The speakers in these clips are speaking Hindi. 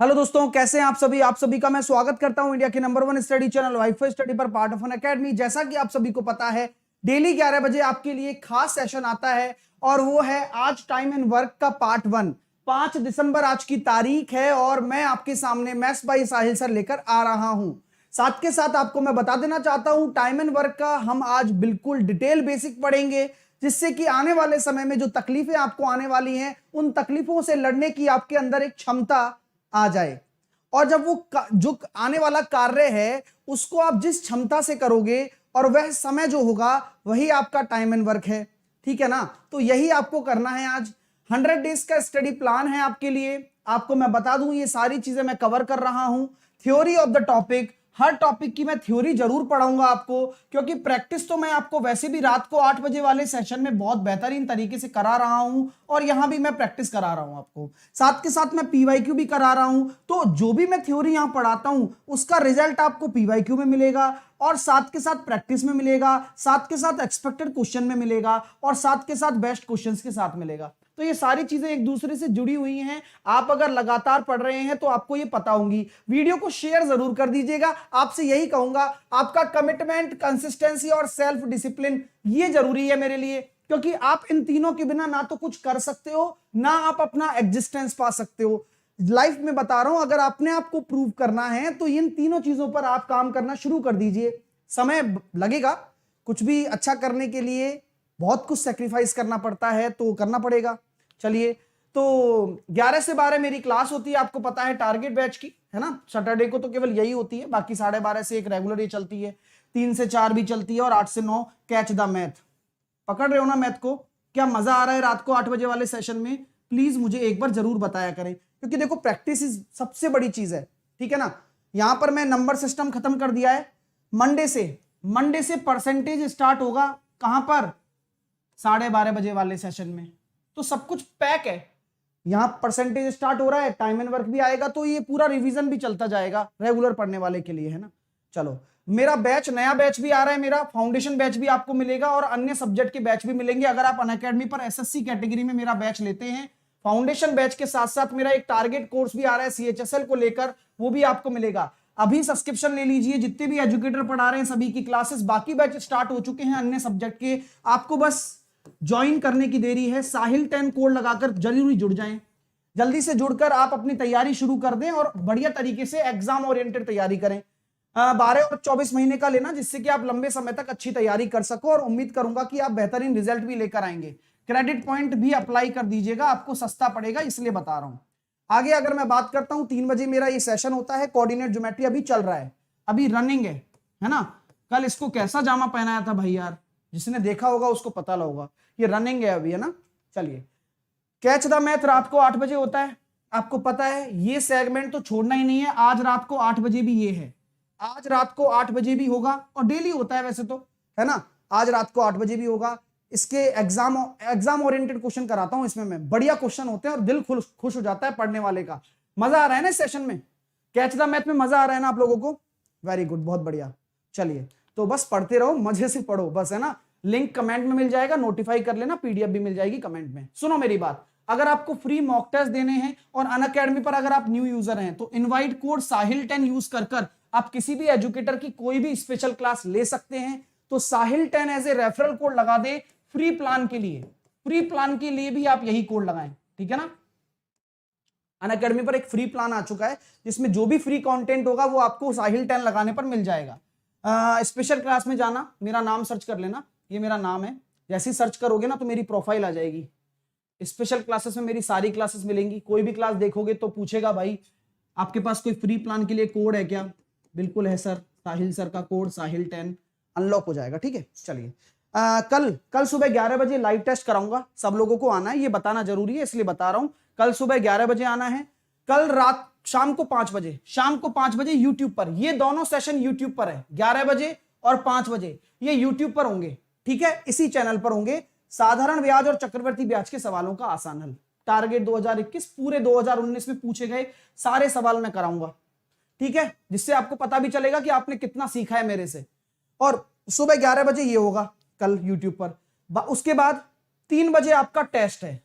हेलो दोस्तों, कैसे हैं आप सभी का मैं स्वागत करता हूं इंडिया के number 1 study channel wifi study पर पार्ट ऑफ एन एकेडमी। जैसा कि आप सभी को पता है, डेली 11 बजे आपके लिए खास सेशन आता है और वो है आज टाइम एंड वर्क का पार्ट 1। 5 दिसंबर आज की तारीख है और मैं आपके सामने मैथ्स बाय साहिल सर लेकर आ रहा हूं। साथ के साथ आपको मैं बता देना चाहता हूं, टाइम एंड वर्क का हम आज बिल्कुल डिटेल बेसिक पढ़ेंगे, जिससे कि आने वाले समय में जो तकलीफें आपको आने वाली हैं, उन तकलीफों से लड़ने की आपके अंदर एक क्षमता आ जाए। और जब वो जो आने वाला कार्य है उसको आप जिस क्षमता से करोगे और वह समय जो होगा वही आपका टाइम एंड वर्क है, ठीक है ना। तो यही आपको करना है आज। 100 डेज का स्टडी प्लान है आपके लिए। आपको मैं बता दूं, ये सारी चीजें मैं कवर कर रहा हूं। Theory of the topic, her topic की मैं थ्योरी जरूर पढ़ाऊंगा आपको, क्योंकि प्रैक्टिस तो मैं आपको वैसे भी रात को 8 बजे वाले सेशन में बहुत बेहतरीन तरीके से करा रहा हूं और यहां भी मैं प्रैक्टिस करा रहा हूं आपको। साथ के साथ मैं पीवाईक्यू भी करा रहा हूं। तो जो भी मैं थ्योरी यहां पढ़ाता हूं उसका रिजल्ट आपको पीवाईक्यू में मिलेगा और साथ के साथ प्रैक्टिस में मिलेगा, साथ के साथ एक्सपेक्टेड क्वेश्चन में मिलेगा और साथ के साथ बेस्ट क्वेश्चंस के साथ मिलेगा। तो ये सारी चीजें एक दूसरे से जुड़ी हुई हैं। आप अगर लगातार पढ़ रहे हैं तो आपको ये पता होंगी। वीडियो को शेयर जरूर कर दीजिएगा। आपसे यही कहूंगा, आपका कमिटमेंट, कंसिस्टेंसी और सेल्फ डिसिप्लिन ये जरूरी है मेरे लिए, क्योंकि आप इन तीनों के बिना ना तो कुछ कर सकते हो, ना आप अपना एग्जिस्टेंस पा सकते हो। लाइफ में बता रहा हूं, अगर अपने आप को प्रूव करना है तो इन तीनों चीजों पर आप काम करना शुरू कर दीजिए। समय लगेगा, कुछ भी अच्छा करने के लिए बहुत कुछ सेक्रीफाइस करना पड़ता है, तो करना पड़ेगा। चलिए, तो 11 से 12 मेरी क्लास होती है, आपको पता है, टारगेट बैच की, है ना। सैटरडे को तो केवल यही होती है, बाकी 12:30 से एक रेगुलर ये चलती है, 3 से 4 भी चलती है और 8 से 9 कैच द मैथ। पकड़ रहे हो ना मैथ को? क्या मजा आ रहा है रात को 8 बजे वाले सेशन में? प्लीज मुझे एक बार जरूर बताया करें, क्योंकि देखो प्रैक्टिस सबसे बड़ी चीज है, ठीक है ना। यहां पर मैं नंबर सिस्टम खत्म कर दिया है। मंडे से परसेंटेज स्टार्ट होगा, कहां पर? 12:30 बजे वाले सेशन में। तो सब कुछ पैक है। यहां परसेंटेज स्टार्ट हो रहा है, टाइम एंड वर्क भी आएगा, तो ये पूरा रिवीजन भी चलता जाएगा रेगुलर पढ़ने वाले के लिए, है ना। चलो, मेरा बैच, नया बैच भी आ रहा है, मेरा फाउंडेशन बैच भी आपको मिलेगा और अन्य सब्जेक्ट के बैच भी मिलेंगे। अगर आप अनअकैडमी पर एसएससी कैटेगरी में मेरा बैच लेते हैं, फाउंडेशन बैच के साथ साथ मेरा एक टारगेट कोर्स भी आ रहा है सीएचएसएल को लेकर, वो भी आपको मिलेगा। अभी सब्सक्रिप्शन ले लीजिए, जितने भी एजुकेटर पढ़ा रहे हैं सभी की क्लासेस, बाकी बैच स्टार्ट हो चुके हैं अन्य सब्जेक्ट के। आपको बस ज्वाइन करने की देरी है। साहिल 10 कोड लगाकर जरूरी जुड़ जाएं। जल्दी से जुड़कर आप अपनी तैयारी शुरू कर दें और बढ़िया तरीके से एग्जाम ओरिएंटेड तैयारी करें। 12 और 24 महीने का लेना, जिससे कि आप लंबे समय तक अच्छी तैयारी कर सको, और उम्मीद करूंगा कि आप बेहतरीन रिजल्ट भी लेकर आएंगे। क्रेडिट पॉइंट भी अप्लाई कर दीजिएगा, आपको सस्ता पड़ेगा, इसलिए बता रहा हूं। आगे अगर मैं बात करता हूं, 3 बजे मेरा ये सेशन होता है। कोऑर्डिनेट ज्योमेट्री अभी चल रहा है, अभी रनिंग है ना। कल इसको कैसा जामा पहनाया था भाई यार, जिसने देखा होगा उसको पता होगा। ये रनिंग है अभी, है ना। चलिए, कैच द मैथ रात को 8 बजे होता है, आपको पता है। ये सेगमेंट तो छोड़ना ही नहीं है। आज रात को 8 बजे भी ये है, आज रात को 8 बजे भी होगा, और डेली होता है वैसे तो, है ना। आज रात को 8 बजे भी होगा। इसके एग्जाम ओरिएंटेड क्वेश्चन कराता हूं इसमें मैं। बढ़िया क्वेश्चन होते हैं और दिल खुश हो जाता है पढ़ने वाले का। मजा आ रहा है ना इस सेशन में? कैच द मैथ में मजा आ रहा है ना आप लोगों को? वेरी गुड, बहुत बढ़िया। चलिए, तो बस पढ़ते रहो, मजे से पढ़ो बस, है ना। लिंक कमेंट में मिल जाएगा, नोटिफाई कर लेना, पीडीएफ भी मिल जाएगी कमेंट में। सुनो मेरी बात, अगर आपको फ्री मॉक टेस्ट देने हैं और अनअकैडमी पर अगर आप न्यू यूजर हैं, तो इनवाइट कोड साहिल 10 यूज कर आप किसी भी एजुकेटर की कोई भी स्पेशल क्लास ले सकते हैं। तो साहिल 10 एज ए रेफरल कोड लगा दे फ्री प्लान के लिए। फ्री प्लान के लिए भी आप यही कोड लगाएं, ठीक है ना। अनअकैडमी पर एक फ्री प्लान आ चुका है, जिसमें जो भी फ्री कंटेंट होगा वो आपको साहिल 10 लगाने पर मिल जाएगा। स्पेशल क्लास में जाना, मेरा नाम सर्च कर लेना, ये मेरा नाम है। जैसे ही सर्च करोगे ना तो मेरी प्रोफाइल आ जाएगी। स्पेशल क्लासेस में मेरी सारी क्लासेस मिलेंगी। कोई भी क्लास देखोगे तो पूछेगा, भाई आपके पास कोई फ्री प्लान के लिए कोड है क्या? बिल्कुल है सर, साहिल सर का कोड साहिल 10 अनलॉक हो जाएगा, ठीक है। चलिए, कल सुबह 11 बजे लाइव टेस्ट कराऊंगा, सब लोगों को आना है, ये बताना जरूरी है इसलिए बता रहा हूं। कल सुबह 11 बजे आना है। कल रात शाम को 5 बजे यूट्यूब पर, ये दोनों सेशन यूट्यूब पर है। 11 बजे और 5 बजे ये यूट्यूब पर होंगे, ठीक है, इसी चैनल पर होंगे। साधारण ब्याज और चक्रवृद्धि ब्याज के सवालों का आसान हल, टारगेट 2021, पूरे 2019 में पूछे गए सारे सवाल मैं कराऊंगा, ठीक है, जिससे आपको पता भी चलेगा कि आपने कितना सीखा है मेरे से। और सुबह 11 बजे ये होगा कल यूट्यूब पर। उसके बाद 3 बजे आपका टेस्ट है।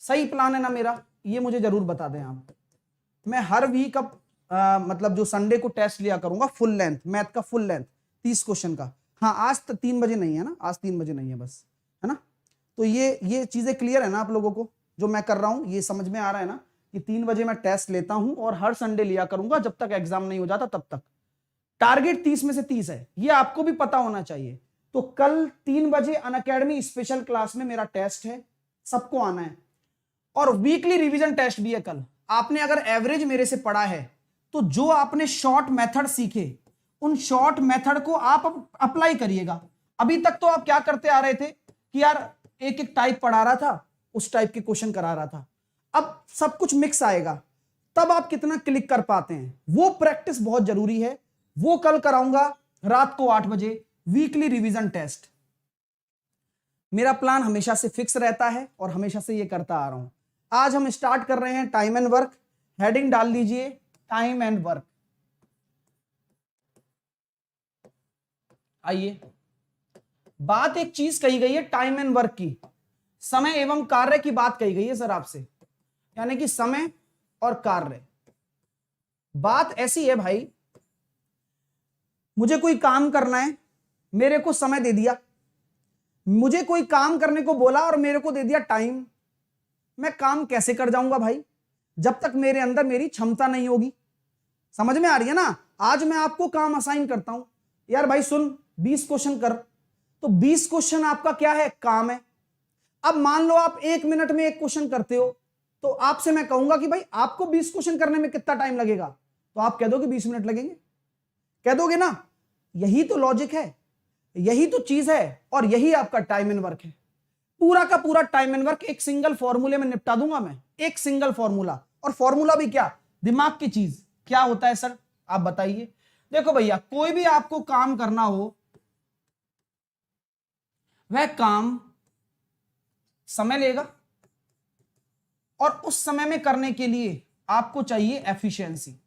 सही प्लान है ना मेरा? ये मुझे जरूर बता दें आप। मैं हर वीक अब मतलब जो संडे को टेस्ट लिया करूंगा फुल लेंथ, मैथ का फुल लेंथ 30 क्वेश्चन का। हाँ आज 3 बजे नहीं है ना, आज 3 बजे नहीं है बस, है ना। तो ये चीजें क्लियर है ना आप लोगों को, जो मैं कर रहा हूं ये समझ में आ रहा है ना कि 3 बजे मैं टेस्ट लेता हूं और हर संडे लिया करूंगा जब तक एग्जाम नहीं हो जाता तब तक। टारगेट 30 में से 30 है, ये आपको भी पता होना चाहिए। तो कल 3 बजे अनअकैडमी स्पेशल क्लास में मेरा टेस्ट है, सबको आना है, और वीकली रिवीजन टेस्ट भी है कल। आपने अगर एवरेज मेरे से पढ़ा है तो जो आपने शॉर्ट मेथड सीखे उन शॉर्ट मेथड को आप अप्लाई करिएगा। अभी तक तो आप क्या करते आ रहे थे कि यार एक एक टाइप पढ़ा रहा था, उस टाइप के क्वेश्चन करा रहा था। अब सब कुछ मिक्स आएगा, तब आप कितना क्लिक कर पाते हैं, वो प्रैक्टिस बहुत जरूरी है। वो कल कराऊंगा रात को 8 बजे वीकली रिवीजन टेस्ट। मेरा प्लान हमेशा से फिक्स रहता है और हमेशा से ये करता आ रहा हूं। आज हम स्टार्ट कर रहे हैं टाइम एंड वर्क। हेडिंग डाल लीजिए टाइम एंड वर्क। आइए, बात एक चीज कही गई है टाइम एंड वर्क की, समय एवं कार्य की बात कही गई है सर आपसे, यानी कि समय और कार्य। बात ऐसी है भाई, मुझे कोई काम करना है, मेरे को समय दे दिया, मुझे कोई काम करने को बोला और मेरे को दे दिया टाइम। मैं काम कैसे कर जाऊंगा भाई जब तक मेरे अंदर मेरी क्षमता नहीं होगी। समझ में आ रही है ना। आज मैं आपको काम असाइन करता हूं, यार भाई सुन 20 क्वेश्चन कर, तो 20 क्वेश्चन आपका क्या है, काम है। अब मान लो आप 1 मिनट में एक क्वेश्चन करते हो, तो आपसे मैं कहूंगा कि भाई आपको 20 क्वेश्चन करने में कितना टाइम लगेगा, तो आप कह दोगे 20 मिनट लगेंगे, कह दोगे ना। यही तो लॉजिक है, यही तो चीज है, और यही आपका टाइम एंड वर्क है। पूरा का पूरा टाइम एंड वर्क एक सिंगल फॉर्मूले में निपटा दूंगा मैं, एक सिंगल फॉर्मूला। और फॉर्मूला भी क्या, दिमाग की चीज। क्या होता है सर आप बताइए। देखो भैया, कोई भी आपको काम करना हो, वह काम समय लेगा, और उस समय में करने के लिए आपको चाहिए एफिशिएंसी।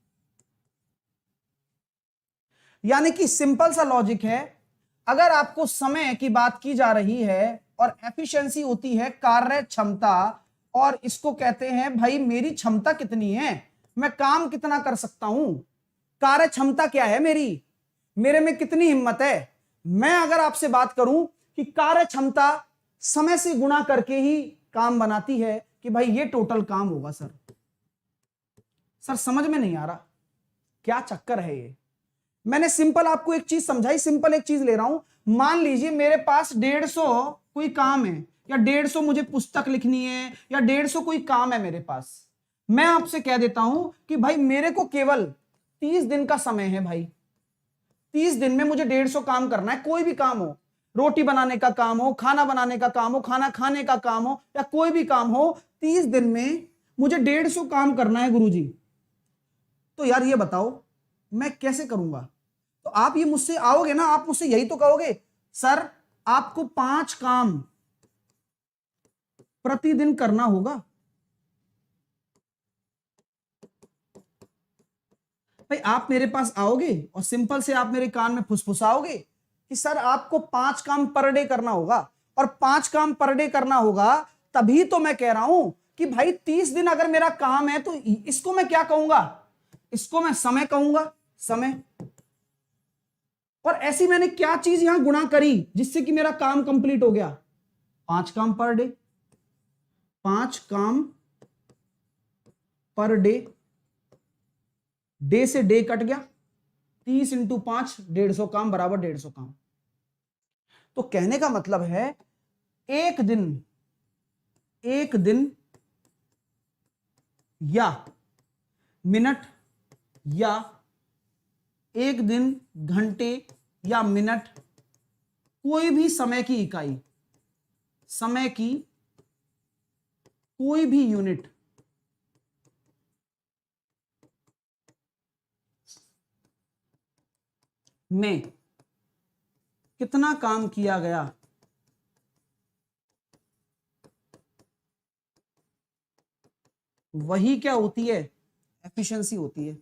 यानी कि सिंपल सा लॉजिक है, अगर आपको समय की बात की जा रही है और एफिशिएंसी होती है कार्य क्षमता, और इसको कहते हैं भाई मेरी क्षमता कितनी है, मैं काम कितना कर सकता हूं, कार्य क्षमता क्या है मेरी, मेरे में कितनी हिम्मत है। मैं अगर आपसे बात करूं कि कार्य क्षमता समय से गुणा करके ही काम बनाती है, कि भाई ये टोटल काम होगा। सर समझ में नहीं आ रहा क्या चक्कर है ये। मैंने सिंपल आपको एक चीज समझाई, सिंपल एक चीज ले रहा हूं। मान लीजिए मेरे पास 150 कोई काम है, या 150 मुझे पुस्तक लिखनी है, या 150 कोई काम है मेरे पास। मैं आपसे कह देता हूं कि भाई मेरे को केवल 30 दिन का समय है भाई, 30 दिन में मुझे 150 काम करना है। कोई भी काम हो, रोटी बनाने का काम हो, खाना बनाने का काम हो, खाना खाने का काम हो, या कोई भी काम हो, 30 दिन में मुझे 150 काम करना है गुरुजी। तो यार ये बताओ मैं कैसे करूंगा। तो आप ये मुझसे आओगे ना, आप मुझसे यही तो कहोगे, सर आपको 5 काम प्रतिदिन करना होगा। भाई आप मेरे पास आओगे और सिंपल से आप मेरे कान में फुसफुसाओगे कि सर आपको 5 काम पर डे करना होगा, और 5 काम पर डे करना होगा, तभी तो मैं कह रहा हूं कि भाई 30 दिन अगर मेरा काम है तो इसको मैं क्या कहूंगा, इसको मैं समय कहूंगा, समय। और ऐसी मैंने क्या चीज यहां गुणा करी जिससे कि मेरा काम कंप्लीट हो गया, 5 काम पर डे, 5 काम पर डे, डे से डे कट गया, 30 × 5 150 काम बराबर 150 काम। तो कहने का मतलब है एक दिन या मिनट, या एक दिन घंटे या मिनट, कोई भी समय की इकाई, समय की कोई भी यूनिट में कितना काम किया गया, वही क्या होती है, एफिशिएंसी होती है।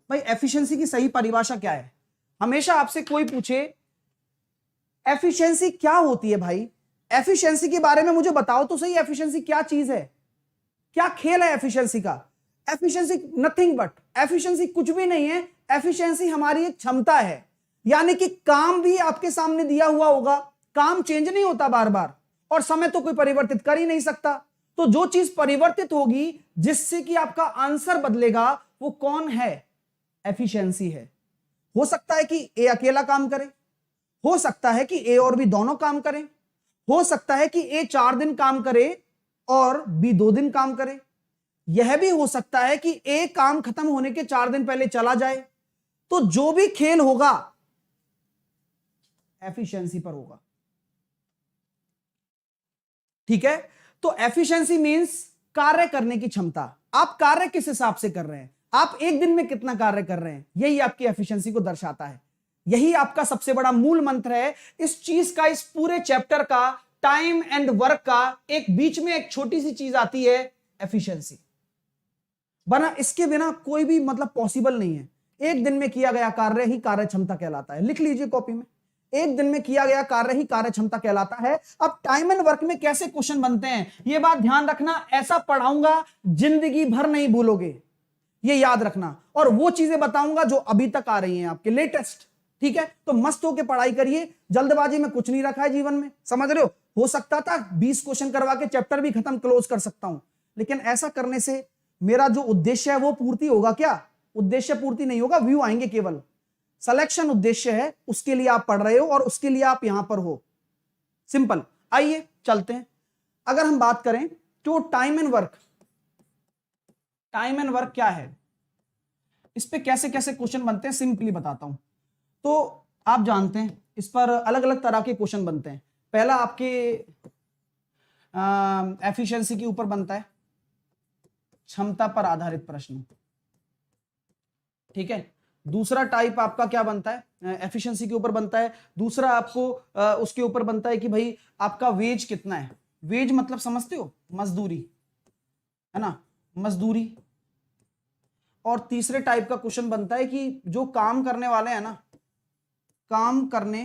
भाई एफिशिएंसी की सही परिभाषा क्या है। हमेशा आपसे कोई पूछे एफिशिएंसी क्या होती है, भाई एफिशिएंसी के बारे में मुझे बताओ तो सही, एफिशिएंसी क्या चीज है, क्या खेल है एफिशिएंसी का। एफिशिएंसी नथिंग बट, एफिशिएंसी कुछ भी नहीं है, एफिशिएंसी हमारी एक क्षमता है। यानी कि काम भी आपके सामने दिया हुआ होगा, काम चेंज नहीं होता बार बार, और समय तो कोई परिवर्तित कर ही नहीं सकता। तो जो चीज परिवर्तित होगी जिससे कि आपका आंसर बदलेगा वो कौन है? एफिशिएंसी है। हो सकता है कि ए अकेला काम करे, हो सकता है कि ए और बी दोनों काम करें, हो सकता है कि ए 4 दिन काम करे और बी 2 दिन काम करे, यह भी हो सकता है कि ए काम खत्म होने के 4 दिन पहले चला जाए। तो जो भी खेल होगा एफिशिएंसी पर होगा। ठीक है, तो एफिशिएंसी मींस कार्य करने की क्षमता। आप कार्य किस हिसाब से कर रहे हैं, आप एक दिन में कितना कार्य कर रहे हैं, यही आपकी एफिशिएंसी को दर्शाता है। यही आपका सबसे बड़ा मूल मंत्र है इस चीज का, इस पूरे चैप्टर का, टाइम एंड वर्क का। एक बीच में एक छोटी सी चीज आती है, एफिशिएंसी। बना इसके बिना कोई भी मतलब पॉसिबल नहीं है। एक दिन में किया गया कार्य ही कार्य क्षमता कहलाता है। लिख लीजिए कॉपी में, एक दिन में किया गया कार्य ही कार्य क्षमता कहलाता है। अब टाइम एंड वर्क में कैसे क्वेश्चन बनते हैं यह बात ध्यान रखना, ऐसा पढ़ाऊंगा जिंदगी भर नहीं भूलोगे, ये याद रखना। और वो चीजें बताऊंगा जो अभी तक आ रही हैं आपके लेटेस्ट। ठीक है, तो मस्त होकर पढ़ाई करिए, जल्दबाजी में कुछ नहीं रखा है जीवन में, समझ रहे हो सकता था 20 क्वेश्चन करवा के चैप्टर भी खत्म क्लोज कर सकता हूं, लेकिन ऐसा करने से मेरा जो उद्देश्य है वो पूर्ति होगा क्या? उद्देश्य पूर्ति नहीं होगा, व्यू आएंगे केवल। सिलेक्शन उद्देश्य है, उसके लिए आप पढ़ रहे हो और उसके लिए आप यहां पर हो। सिंपल। आइए चलते हैं। अगर हम बात करें तो time and work, time and work क्या है, इस पे कैसे कैसे क्वेश्चन बनते हैं सिंपली बताता हूं। तो आप जानते हैं इस पर अलग अलग तरह के क्वेश्चन बनते हैं। पहला आपके एफिशिएंसी के ऊपर बनता है, क्षमता पर आधारित प्रश्न। ठीक है, दूसरा टाइप आपका क्या बनता है, एफिशिएंसी के ऊपर बनता है। दूसरा आपको उसके ऊपर बनता है कि भाई आपका वेज कितना है। वेज मतलब समझते हो, मजदूरी, है ना, मजदूरी। और तीसरे टाइप का क्वेश्चन बनता है कि जो काम करने वाले हैं ना, काम करने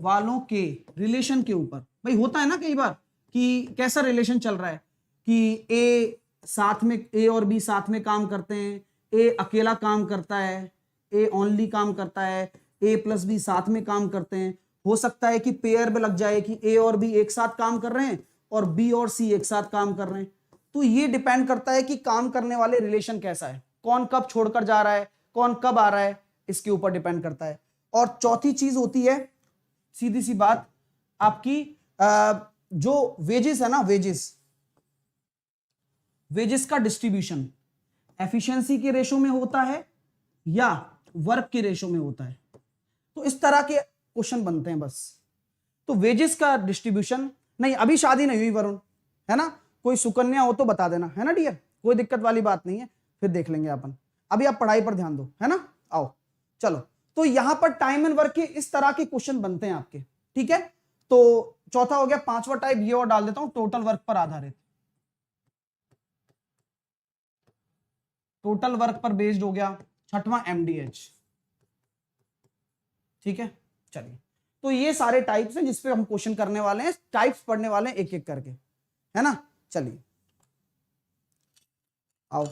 वालों के रिलेशन के ऊपर। भाई होता है ना कई बार कि कैसा रिलेशन चल रहा है कि ए साथ में, ए और बी साथ में काम करते हैं, ए अकेला काम करता है, ए ओनली काम करता है, ए प्लस बी साथ में काम करते हैं। हो सकता है कि पेयर में लग जाए कि ए और बी एक साथ काम कर रहे हैं और बी और सी एक साथ काम कर रहे हैं। तो ये डिपेंड करता है कि काम करने वाले रिलेशन कैसा है, कौन कब छोड़कर जा रहा है, कौन कब आ रहा है, इसके ऊपर डिपेंड करता है। और चौथी चीज होती है, सीधी सी बात, आपकी जो वेजेस है ना, वेजेस का डिस्ट्रीब्यूशन एफिशिएंसी के रेशो में होता है या वर्क के रेशो में होता है। तो इस तरह के क्वेश्चन बनते हैं बस। तो वेजेस का डिस्ट्रीब्यूशन नहीं, अभी शादी नहीं हुई वरुण, है ना, कोई सुकन्या हो तो बता देना, है ना डियर, कोई दिक्कत वाली बात नहीं है, फिर देख लेंगे अपन। अभी आप पढ़ाई पर ध्यान दो, है ना। आओ चलो, तो यहां पर टाइम एंड वर्क के इस तरह के क्वेश्चन बनते हैं आपके। ठीक है, तो चौथा हो गया। पांचवा टाइप ये और डाल देता हूं, टोटल वर्क पर आधारित। टोटल वर्क पर बेस्ड हो गया। छठवां एमडीएच। ठीक है, चलिए, तो ये सारे टाइप्स हैं जिसपे हम क्वेश्चन करने वाले हैं, टाइप्स पढ़ने वाले हैं एक एक करके, है ना। चलिए आओ,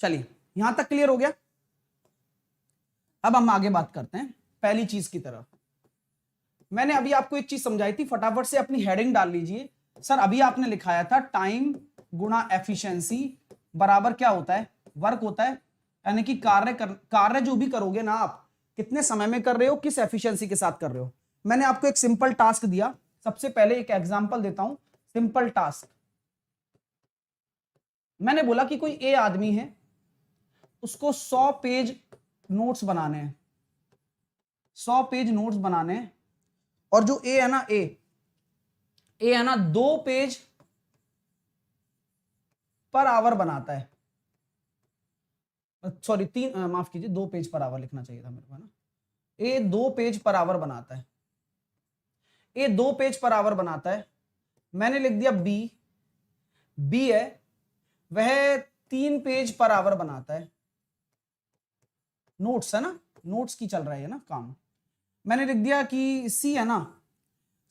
चलिए यहां तक क्लियर हो गया। अब हम आगे बात करते हैं पहली चीज की तरफ। मैंने अभी आपको एक चीज समझाई थी, फटाफट से अपनी हेडिंग डाल लीजिए। सर अभी आपने लिखाया था टाइम गुणा एफिशिएंसी बराबर क्या होता है, वर्क होता है। यानी कि कार्य जो भी करोगे ना आप, कितने समय में कर रहे हो, किस एफिशिएंसी के साथ कर रहे हो। मैंने आपको एक सिंपल टास्क दिया, सबसे पहले एक एग्जांपल देता हूं। सिंपल टास्क, मैंने बोला कि कोई ए आदमी है, उसको 100 पेज नोट्स बनाने हैं, 100 पेज नोट्स बनाने हैं। और जो ए है ना, ए है ना 2 पेज पर आवर बनाता है। सॉरी 3, माफ कीजिए, 2 पेज पर आवर लिखना चाहिए था मेरे को ना। ए 2 पेज पर आवर बनाता है, ए 2 पेज पर आवर बनाता है। मैंने लिख दिया बी है, वह 3 पेज पर आवर बनाता है। नोट्स है ना, नोट्स की चल रहा है ना काम। मैंने लिख दिया कि सी है ना,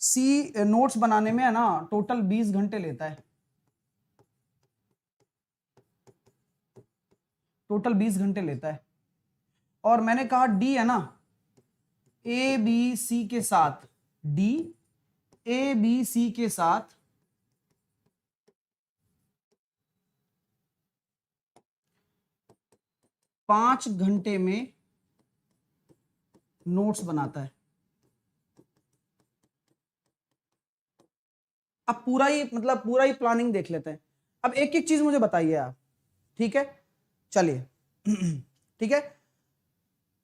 सी नोट्स बनाने में है ना टोटल 20 घंटे लेता है, टोटल 20 घंटे लेता है। और मैंने कहा डी है ना, ए बी सी के साथ, डी ए बी सी के साथ 5 घंटे में नोट्स बनाता है। अब पूरा ही मतलब पूरा ही प्लानिंग देख लेते हैं। अब एक एक चीज मुझे बताइए आप, ठीक है, चलिए ठीक है।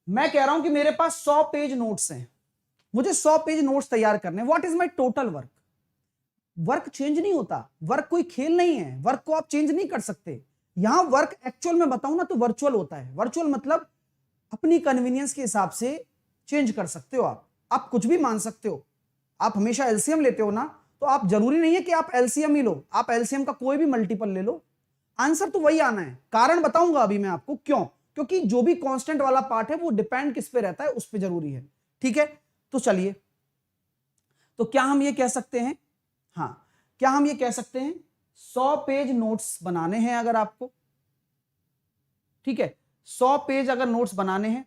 मैं कह रहा हूं कि मेरे पास 100 पेज नोट्स हैं, मुझे 100 पेज नोट्स तैयार करने। What is my total work? Work change नहीं होता, वर्क कोई खेल नहीं है, वर्क को आप चेंज नहीं कर सकते। यहां वर्क एक्चुअल में बताऊं ना तो वर्चुअल होता है। वर्चुअल मतलब अपनी कन्वीनियंस के हिसाब से चेंज कर सकते हो आप कुछ भी मान सकते हो। आप हमेशा एलसीएम लेते हो ना, तो आप जरूरी नहीं है कि आप एलसीएम ही लो, आप एलसीएम का कोई भी मल्टीपल ले लो, आंसर तो वही आना है। कारण बताऊंगा अभी मैं आपको क्यों, क्योंकि जो भी कांस्टेंट वाला पार्ट है वो डिपेंड किस पे रहता है, उस पे जरूरी है, ठीक है। तो चलिए, तो क्या हम ये कह सकते हैं, हाँ क्या हम ये कह सकते हैं 100 पेज नोट्स बनाने हैं अगर आपको, ठीक है, 100 पेज अगर नोट्स बनाने हैं,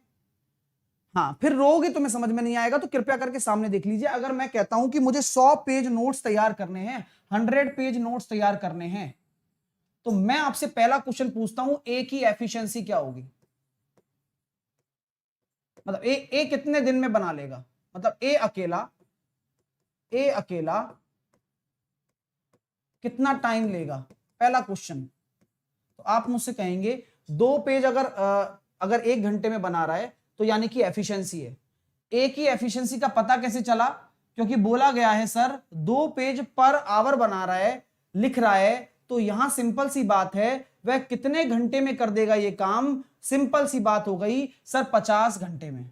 हाँ फिर रोगे तो मैं समझ में नहीं आएगा, तो कृपया करके सामने देख लीजिए। अगर मैं कहता हूं कि मुझे 100 पेज नोट्स तैयार करने हैं, 100 पेज नोट्स तैयार करने हैं, तो मैं आपसे पहला क्वेश्चन पूछता हूं ए की एफिशिएंसी क्या होगी, मतलब ए कितने दिन में बना लेगा, मतलब ए अकेला कितना टाइम लेगा, पहला क्वेश्चन। तो आप मुझसे कहेंगे 2 पेज अगर 1 घंटे में बना रहा है तो यानी कि एफिशिएंसी है। ए की एफिशिएंसी का पता कैसे चला, क्योंकि बोला गया है सर 2 पेज पर आवर बना रहा है, लिख रहा है, तो यहां सिंपल सी बात है वह कितने घंटे में कर देगा ये काम, सिंपल सी बात हो गई सर 50 घंटे में।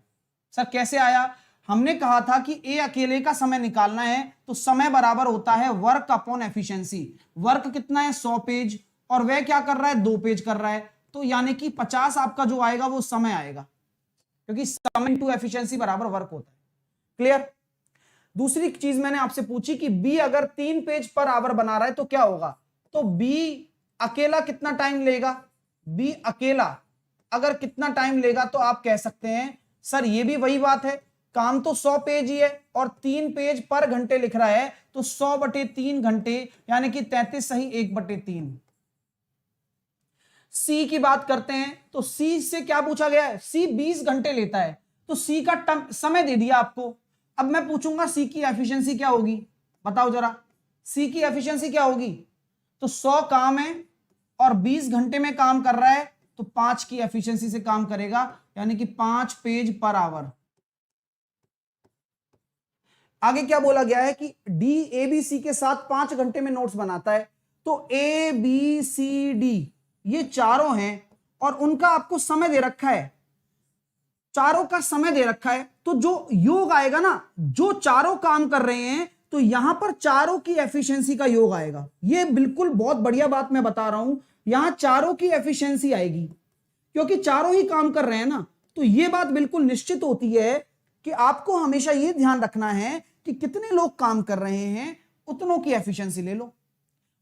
सर कैसे आया, हमने कहा था कि ए अकेले का समय निकालना है, तो समय बराबर होता है वर्क अपॉन एफिशिएंसी। वर्क कितना है 100 पेज, और वह क्या कर रहा है 2 पेज कर रहा है, तो यानी कि 50 आपका जो आएगा वो समय आएगा, क्योंकि समय टू एफिशिएंसी बराबर वर्क होता है। क्लियर। दूसरी चीज मैंने आपसे पूछी कि बी अगर 3 पेज पर आवर बना रहा है तो क्या होगा, तो बी अकेला कितना टाइम लेगा, बी अकेला अगर कितना टाइम लेगा, तो आप कह सकते हैं सर ये भी वही बात है, काम तो 100 पेज ही है और 3 पेज पर घंटे लिख रहा है, तो 100/3 घंटे यानी कि 33 सही 1/3। सी की बात करते हैं, तो सी से क्या पूछा गया है, सी 20 घंटे लेता है, तो सी का समय दे दिया आपको। अब मैं पूछूंगा सी की एफिशिएंसी क्या होगी, बताओ जरा, सी की एफिशिएंसी क्या होगी, तो 100 काम है और 20 घंटे में काम कर रहा है, तो 5 की एफिशिएंसी से काम करेगा, यानी कि 5 पेज पर आवर। आगे क्या बोला गया है कि डी ए बी सी के साथ 5 घंटे में नोट्स बनाता है, तो ए बी सी डी ये चारों हैं और उनका आपको समय दे रखा है, चारों का समय दे रखा है, तो जो योग आएगा ना, जो चारों काम कर रहे हैं, तो यहां पर चारों की एफिशिएंसी का योग आएगा। ये बिल्कुल बहुत बढ़िया बात मैं बता रहा हूं, यहां चारों की एफिशिएंसी आएगी, क्योंकि चारों ही काम कर रहे हैं ना, तो यह बात बिल्कुल निश्चित होती है कि आपको हमेशा यह ध्यान रखना है कि कितने लोग काम कर रहे हैं उतनों की एफिशिएंसी ले लो।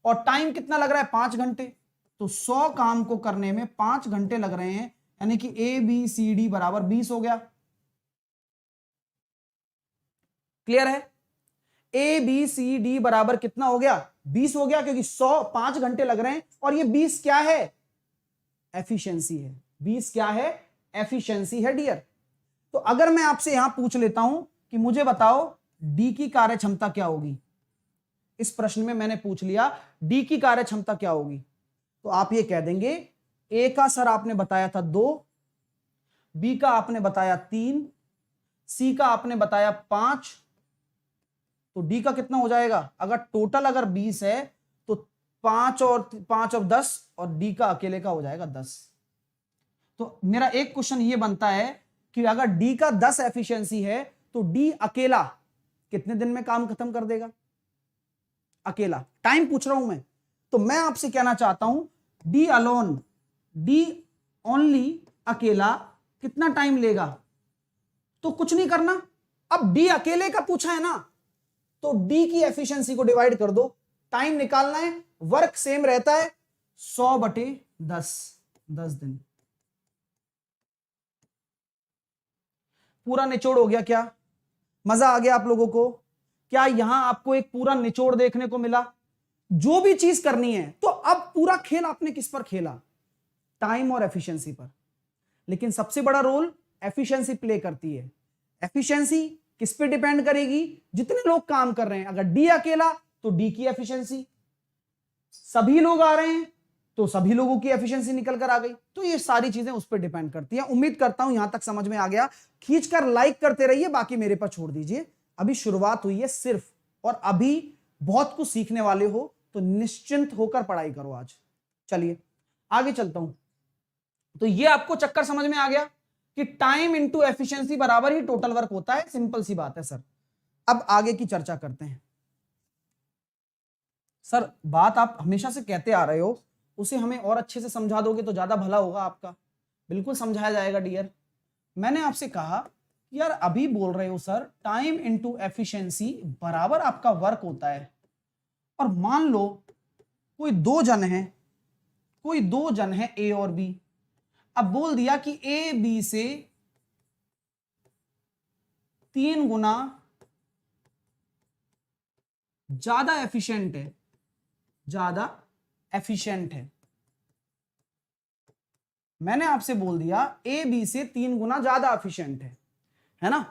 और टाइम कितना लग रहा है 5 घंटे, तो 100 काम को करने में 5 घंटे लग रहे हैं, यानी कि ए बी सी डी बराबर 20 हो गया। क्लियर है, ए बी सी डी बराबर कितना हो गया 20 हो गया, क्योंकि 100 5 घंटे लग रहे हैं और ये 20 क्या है, एफिशिएंसी है। 20 क्या है, एफिशिएंसी है डियर। तो अगर मैं आपसे यहां पूछ लेता हूं कि मुझे बताओ डी की कार्य क्षमता क्या होगी, इस प्रश्न में मैंने पूछ लिया डी की कार्य क्षमता क्या होगी, तो आप ये कह देंगे ए का सर आपने बताया था 2, बी का आपने बताया 3, सी का आपने बताया 5, तो डी का कितना हो जाएगा, अगर टोटल अगर 20 है तो 5 और 10 और डी का अकेले का हो जाएगा 10। तो मेरा एक क्वेश्चन ये बनता है कि अगर डी का 10 एफिशिएंसी है तो डी अकेला कितने दिन में काम खत्म कर देगा, अकेला टाइम पूछ रहा हूं मैं। तो मैं आपसे कहना चाहता हूं डी अलोन, डी ओनली अकेला कितना टाइम लेगा? तो कुछ नहीं करना, अब डी अकेले का पूछा है ना, तो डी की एफिशिएंसी को डिवाइड कर दो, टाइम निकालना है, वर्क सेम रहता है 100/10, 10 दिन। पूरा निचोड़ हो गया क्या? मजा आ गया आप लोगों को? क्या यहां आपको एक पूरा निचोड़ देखने को मिला? जो भी चीज करनी है, तो अब पूरा खेल आपने किस पर खेला? टाइम और एफिशिएंसी पर। लेकिन सबसे बड़ा रोल एफिशिएंसी प्ले करती है। एफिशिएंसी किस पे डिपेंड करेगी? जितने लोग काम कर रहे हैं। अगर डी अकेला तो डी की एफिशिएंसी, सभी लोग आ रहे हैं तो सभी लोगों की एफिशिएंसी निकल कर आ गई। तो ये सारी चीजें उस पर डिपेंड करती हैं। उम्मीद करता हूं यहां तक समझ में आ गया। खींचकर लाइक करते रहिए, बाकी मेरे पर छोड़ दीजिए। अभी शुरुआत हुई है सिर्फ, और अभी बहुत कुछ सीखने वाले हो, तो निश्चिंत होकर पढ़ाई करो आज। चलिए आगे चलता हूं। तो ये आपको चक्कर समझ में आ गया कि टाइम इंटू एफिशिएंसी बराबर ही टोटल वर्क होता है। सिंपल सी बात है सर। अब आगे की चर्चा करते हैं। सर बात आप हमेशा से कहते आ रहे हो, उसे हमें और अच्छे से समझा दोगे तो ज्यादा भला होगा आपका। बिल्कुल समझाया जाएगा डियर। मैंने आपसे कहा कि यार अभी बोल रहे हो सर टाइम इंटू एफिशिएंसी बराबर आपका वर्क होता है, और मान लो कोई दो जन है ए और बी। अब बोल दिया कि ए बी से 3 गुना ज्यादा एफिशिएंट है। मैंने आपसे बोल दिया ए बी से 3 गुना ज्यादा एफिशिएंट है ना?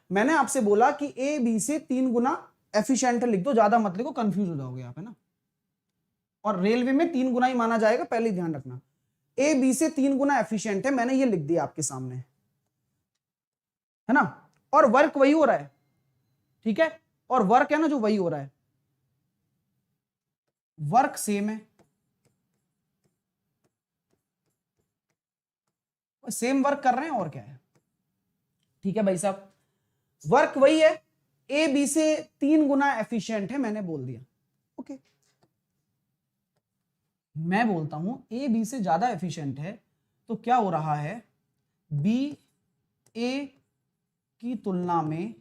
मैंने आपसे बोला कि ए बी से 3 गुना एफिशिएंट लिख दो, ज्यादा मत लिखो, कंफ्यूज हो जाओगे आप, है ना? और रेलवे में 3 गुना ही माना जाएगा, पहले ध्यान रखना। ए बी से 3 गुना एफिशिएंट है, मैंने ये लिख दिया आपके सामने, है ना? और वर्क वही हो रहा है, ठीक है? और वर्क है ना जो वही हो रहा है, वर्क सेम है, सेम वर्क कर रहे हैं, और क्या है? ठीक है भाई साहब, वर्क वही है, ए बी से 3 गुना एफिशिएंट है, मैंने बोल दिया। ओके, मैं बोलता हूं ए बी से ज्यादा एफिशिएंट है, तो क्या हो रहा है? बी ए की तुलना में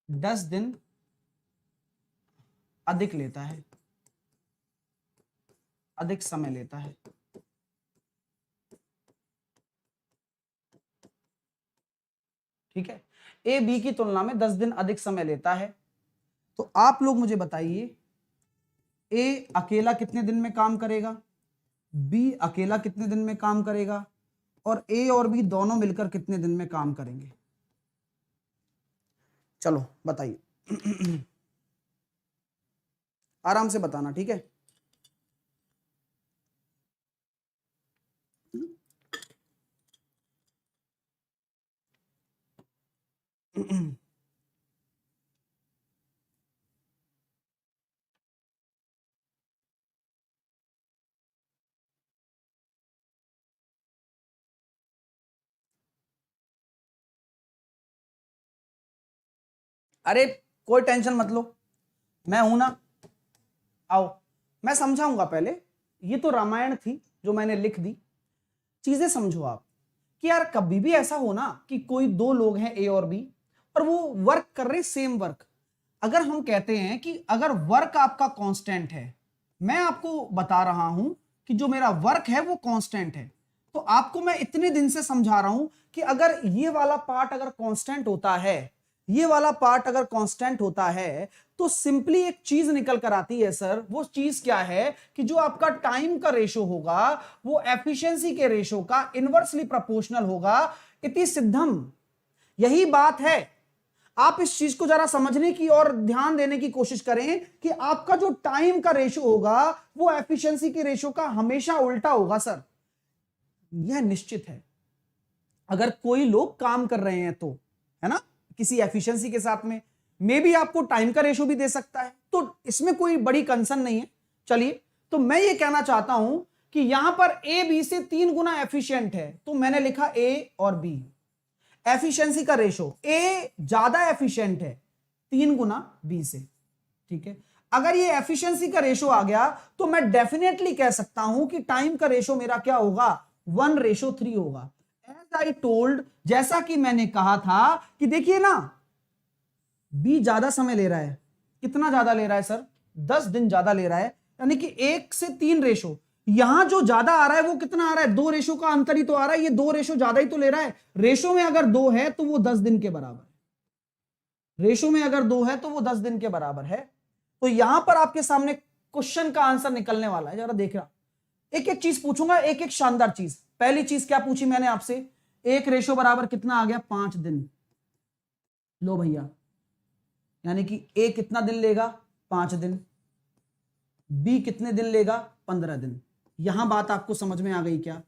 10 दिन अधिक लेता है, अधिक समय लेता है। ठीक है, ए बी की तुलना में 10 दिन अधिक समय लेता है। तो आप लोग मुझे बताइए, ए अकेला कितने दिन में काम करेगा, बी अकेला कितने दिन में काम करेगा, और ए और बी दोनों मिलकर कितने दिन में काम करेंगे? चलो बताइए। आराम से बताना, ठीक है? अरे कोई टेंशन मत लो, मैं हूं ना, आओ मैं समझाऊंगा। पहले ये तो रामायण थी जो मैंने लिख दी, चीजें समझो आप। कि यार कभी भी ऐसा हो ना कि कोई दो लोग हैं ए और बी, और वो वर्क कर रहे हैं सेम वर्क। अगर हम कहते हैं कि अगर वर्क आपका कांस्टेंट है, मैं आपको बता रहा हूं कि जो मेरा वर्क है वो कांस्टेंट है, तो आपको मैं इतने दिन से समझा रहा हूं कि अगर ये वाला पार्ट अगर कांस्टेंट होता है, ये वाला पार्ट अगर कांस्टेंट होता है, तो सिंपली एक चीज निकल कर आती है सर। वो चीज क्या है कि जो आपका टाइम का रेशो होगा वो एफिशिएंसी के रेशो का इनवर्सली प्रोपोर्शनल होगा। इति सिद्धम, यही बात है। आप इस चीज को जरा समझने की और ध्यान देने की कोशिश करें कि आपका जो टाइम का रेशो होगा वो एफिशिएंसी के रेशो का हमेशा उल्टा होगा सर, यह निश्चित है। अगर कोई लोग काम कर रहे हैं तो, है ना, किसी एफिशिएंसी के साथ में, मे भी आपको टाइम का रेशो भी दे सकता है, तो इसमें कोई बड़ी कंसर्न नहीं है। चलिए, तो मैं ये कहना चाहता हूं कि यहां पर ए बी से 3 गुना एफिशिएंट है, तो मैंने लिखा ए और बी। एफिशिएंसी का रेशो, ए ज्यादा एफिशिएंट है 3 गुना बी से, ठीक है? अगर ये एफिशिएंसी का रेशो आ गया तो मैं डेफिनेटली कह सकता हूं कि टाइम का रेशो मेरा क्या होगा, 1:3 होगा। एज आई टोल्ड, जैसा कि मैंने कहा था कि देखिए ना, बी ज्यादा समय ले रहा है। कितना ज्यादा ले रहा है सर? 10 दिन ज्यादा ले रहा है, यानी कि 1:3 रेशो। यहां जो ज्यादा आ रहा है वो कितना आ रहा है? 2 रेशो का अंतर ही तो आ रहा है, ये 2 रेशो ज्यादा ही तो ले रहा है। रेशो में अगर 2 है तो वो 10 दिन के बराबर है। रेशो में अगर 2 है तो वो 10 दिन के बराबर है। तो यहां पर आपके सामने क्वेश्चन का आंसर निकलने वाला है, जरा देखना। एक एक चीज पूछूंगा, एक एक शानदार चीज। पहली चीज क्या पूछी मैंने आपसे? एक रेशो बराबर कितना आ गया? 5 दिन। लो भैया, यानी कि ए कितना दिन लेगा? 5 दिन। बी कितने दिन लेगा? 15 दिन। यहां बात आपको समझ में आ गई क्या?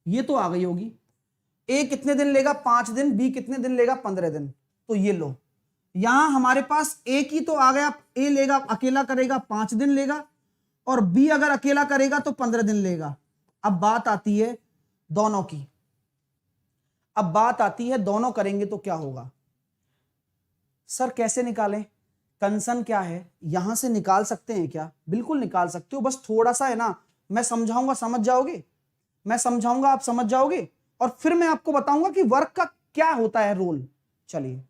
ये तो आ गई होगी। ए कितने दिन लेगा? 5 दिन। बी कितने दिन लेगा? 15 दिन। तो ये लो, यहां हमारे पास ए की तो आ गया, ए लेगा, अकेला करेगा 5 दिन लेगा, और बी अगर अकेला करेगा तो 15 दिन लेगा। अब बात आती है दोनों की। अब बात आती है दोनों करेंगे तो क्या होगा? सर कैसे निकालें? कंसर्न क्या है? यहां से निकाल सकते हैं क्या? बिल्कुल निकाल सकते हो, बस थोड़ा सा है ना, मैं समझाऊंगा समझ जाओगे, मैं समझाऊंगा आप समझ जाओगे, और फिर मैं आपको बताऊंगा कि वर्क का क्या होता है रोल। चलिए,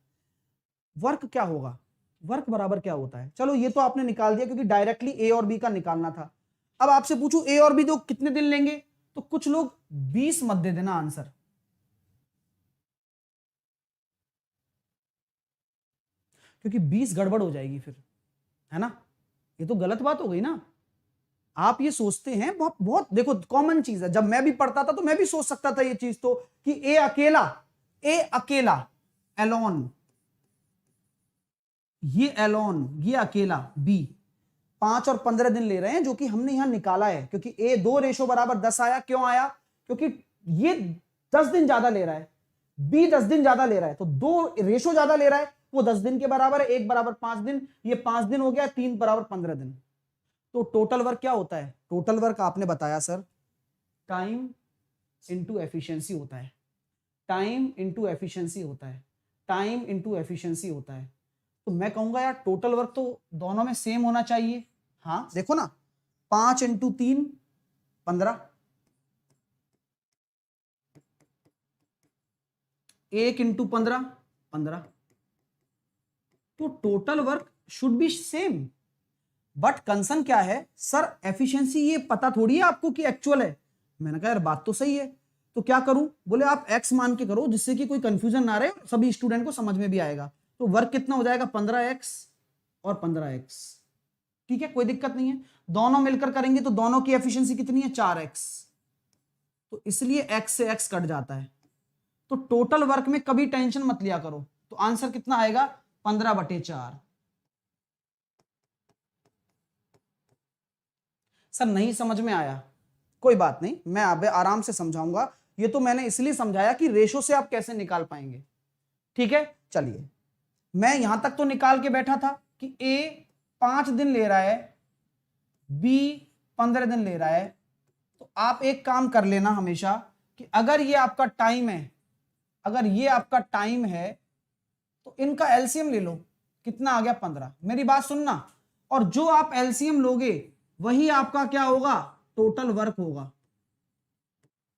वर्क क्या होगा, वर्क बराबर क्या होता है? चलो ये तो आपने निकाल दिया क्योंकि डायरेक्टली ए और बी का निकालना था। अब आपसे पूछूं ए और बी दो कितने दिन लेंगे, तो कुछ लोग 20 मत दे देना आंसर, क्योंकि 20 गड़बड़ हो जाएगी फिर, है ना? ये तो गलत बात हो गई ना। आप ये सोचते हैं, बहुत बहुत देखो कॉमन चीज है, जब मैं भी पढ़ता था तो मैं भी सोच सकता था ये चीज तो, कि ए अकेला, ए अकेला, एलोन, ये एलोन, ये अकेला, बी 5 और 15 दिन ले रहे हैं, जो कि हमने यहां निकाला है, क्योंकि ए 2 रेशो बराबर 10 आया। क्यों आया? क्योंकि ये 10 दिन ज्यादा ले रहा है, बी 10 दिन ज्यादा ले रहा है, तो 2 रेशो ज्यादा ले रहा है, वो 10 दिन के बराबर है। 1 बराबर 5 दिन, ये 5 दिन हो गया, 3 बराबर 15 दिन। तो टोटल वर्क क्या होता है? टोटल वर्क आपने बताया सर, टाइम इंटू एफिशिएंसी होता है, टाइम इंटू एफिशिएंसी होता है, टाइम इंटू एफिशिएंसी होता है। तो मैं कहूंगा यार टोटल वर्क तो दोनों में सेम होना चाहिए। हाँ देखो ना, 5 इंटू 3 15, 1 इंटू 15 15, तो total work should be same. But concern क्या है सर? एफिशिएंसी ये पता थोड़ी है आपको कि एक्चुअल है। मैंने कहा यार बात तो सही है, तो क्या करूं? बोले आप एक्स मान के करो, जिससे कि कोई कंफ्यूजन ना रहे, सभी स्टूडेंट को समझ में भी आएगा। तो वर्क कितना हो जाएगा? 15x और 15x। ठीक है, कोई दिक्कत नहीं है। दोनों मिलकर करेंगे तो दोनों की एफिशिएंसी कितनी है? 4x। तो इसलिए x से x कट जाता है। तो टोटल वर्क में कभी टेंशन मत लिया करो। तो आंसर कितना आएगा? 15/4। सर नहीं समझ में आया, कोई बात नहीं, मैं अब आराम से समझाऊंगा। ये तो मैंने इसलिए समझाया कि रेशो से आप कैसे निकाल पाएंगे। ठीक है, चलिए, मैं यहां तक तो निकाल के बैठा था कि ए 5 दिन ले रहा है, बी 15 दिन ले रहा है। तो आप एक काम कर लेना हमेशा कि अगर ये आपका टाइम है, अगर ये आपका टाइम है, तो इनका एलसीएम ले लो। कितना आ गया? 15। मेरी बात सुनना, और जो आप एलसीएम लोगे वही आपका क्या होगा? टोटल वर्क होगा,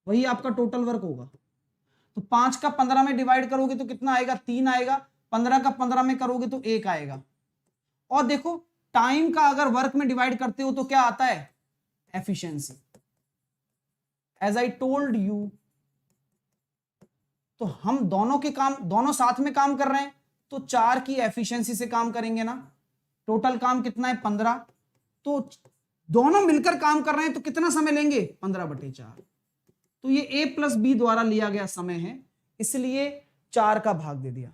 वही आपका टोटल वर्क होगा। तो 5 का 15 में डिवाइड करोगे तो कितना आएगा? 3 आएगा। 15 का 15 में करोगे तो 1 आएगा। और देखो, टाइम का अगर वर्क में डिवाइड करते हो तो क्या आता है? Efficiency. As I told you, तो हम दोनों के काम, दोनों साथ में काम कर रहे हैं, तो 4 की एफिशिएंसी से काम करेंगे ना। टोटल काम कितना है? 15। तो दोनों मिलकर काम कर रहे हैं तो कितना समय लेंगे? 15/4। तो ये a प्लस बी द्वारा लिया गया समय है, इसलिए 4 का भाग दे दिया।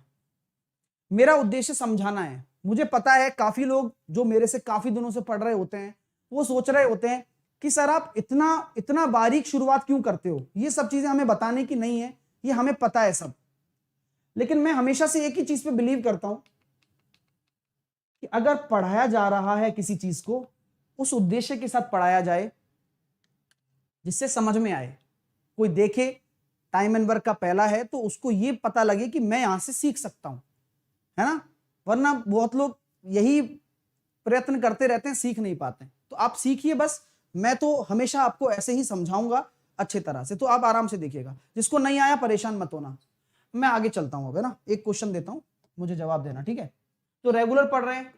मेरा उद्देश्य समझाना है। मुझे पता है काफी लोग जो मेरे से काफी दिनों से पढ़ रहे होते हैं, वो सोच रहे होते हैं कि सर आप इतना इतना बारीक शुरुआत क्यों करते हो? ये सब चीजें हमें बताने की नहीं है, ये हमें पता है सब। लेकिन मैं हमेशा से एक ही चीज पे बिलीव करता हूं कि अगर पढ़ाया जा रहा है किसी चीज को, उस उद्देश्य के साथ पढ़ाया जाए जिससे समझ में आए। कोई देखे टाइम एंड वर्क का पहला है तो उसको ये पता लगे कि मैं यहां से सीख सकता हूं, है ना? वरना बहुत लोग यही प्रयत्न करते रहते हैं, सीख नहीं पाते। तो आप सीखिए बस, मैं तो हमेशा आपको ऐसे ही समझाऊंगा अच्छे तरह से, तो आप आराम से देखिएगा। जिसको नहीं आया परेशान मत होना, मैं आगे चलता हूं। अब है ना, एक क्वेश्चन देता हूं, मुझे जवाब देना, ठीक है? तो रेगुलर पढ़ रहे हैं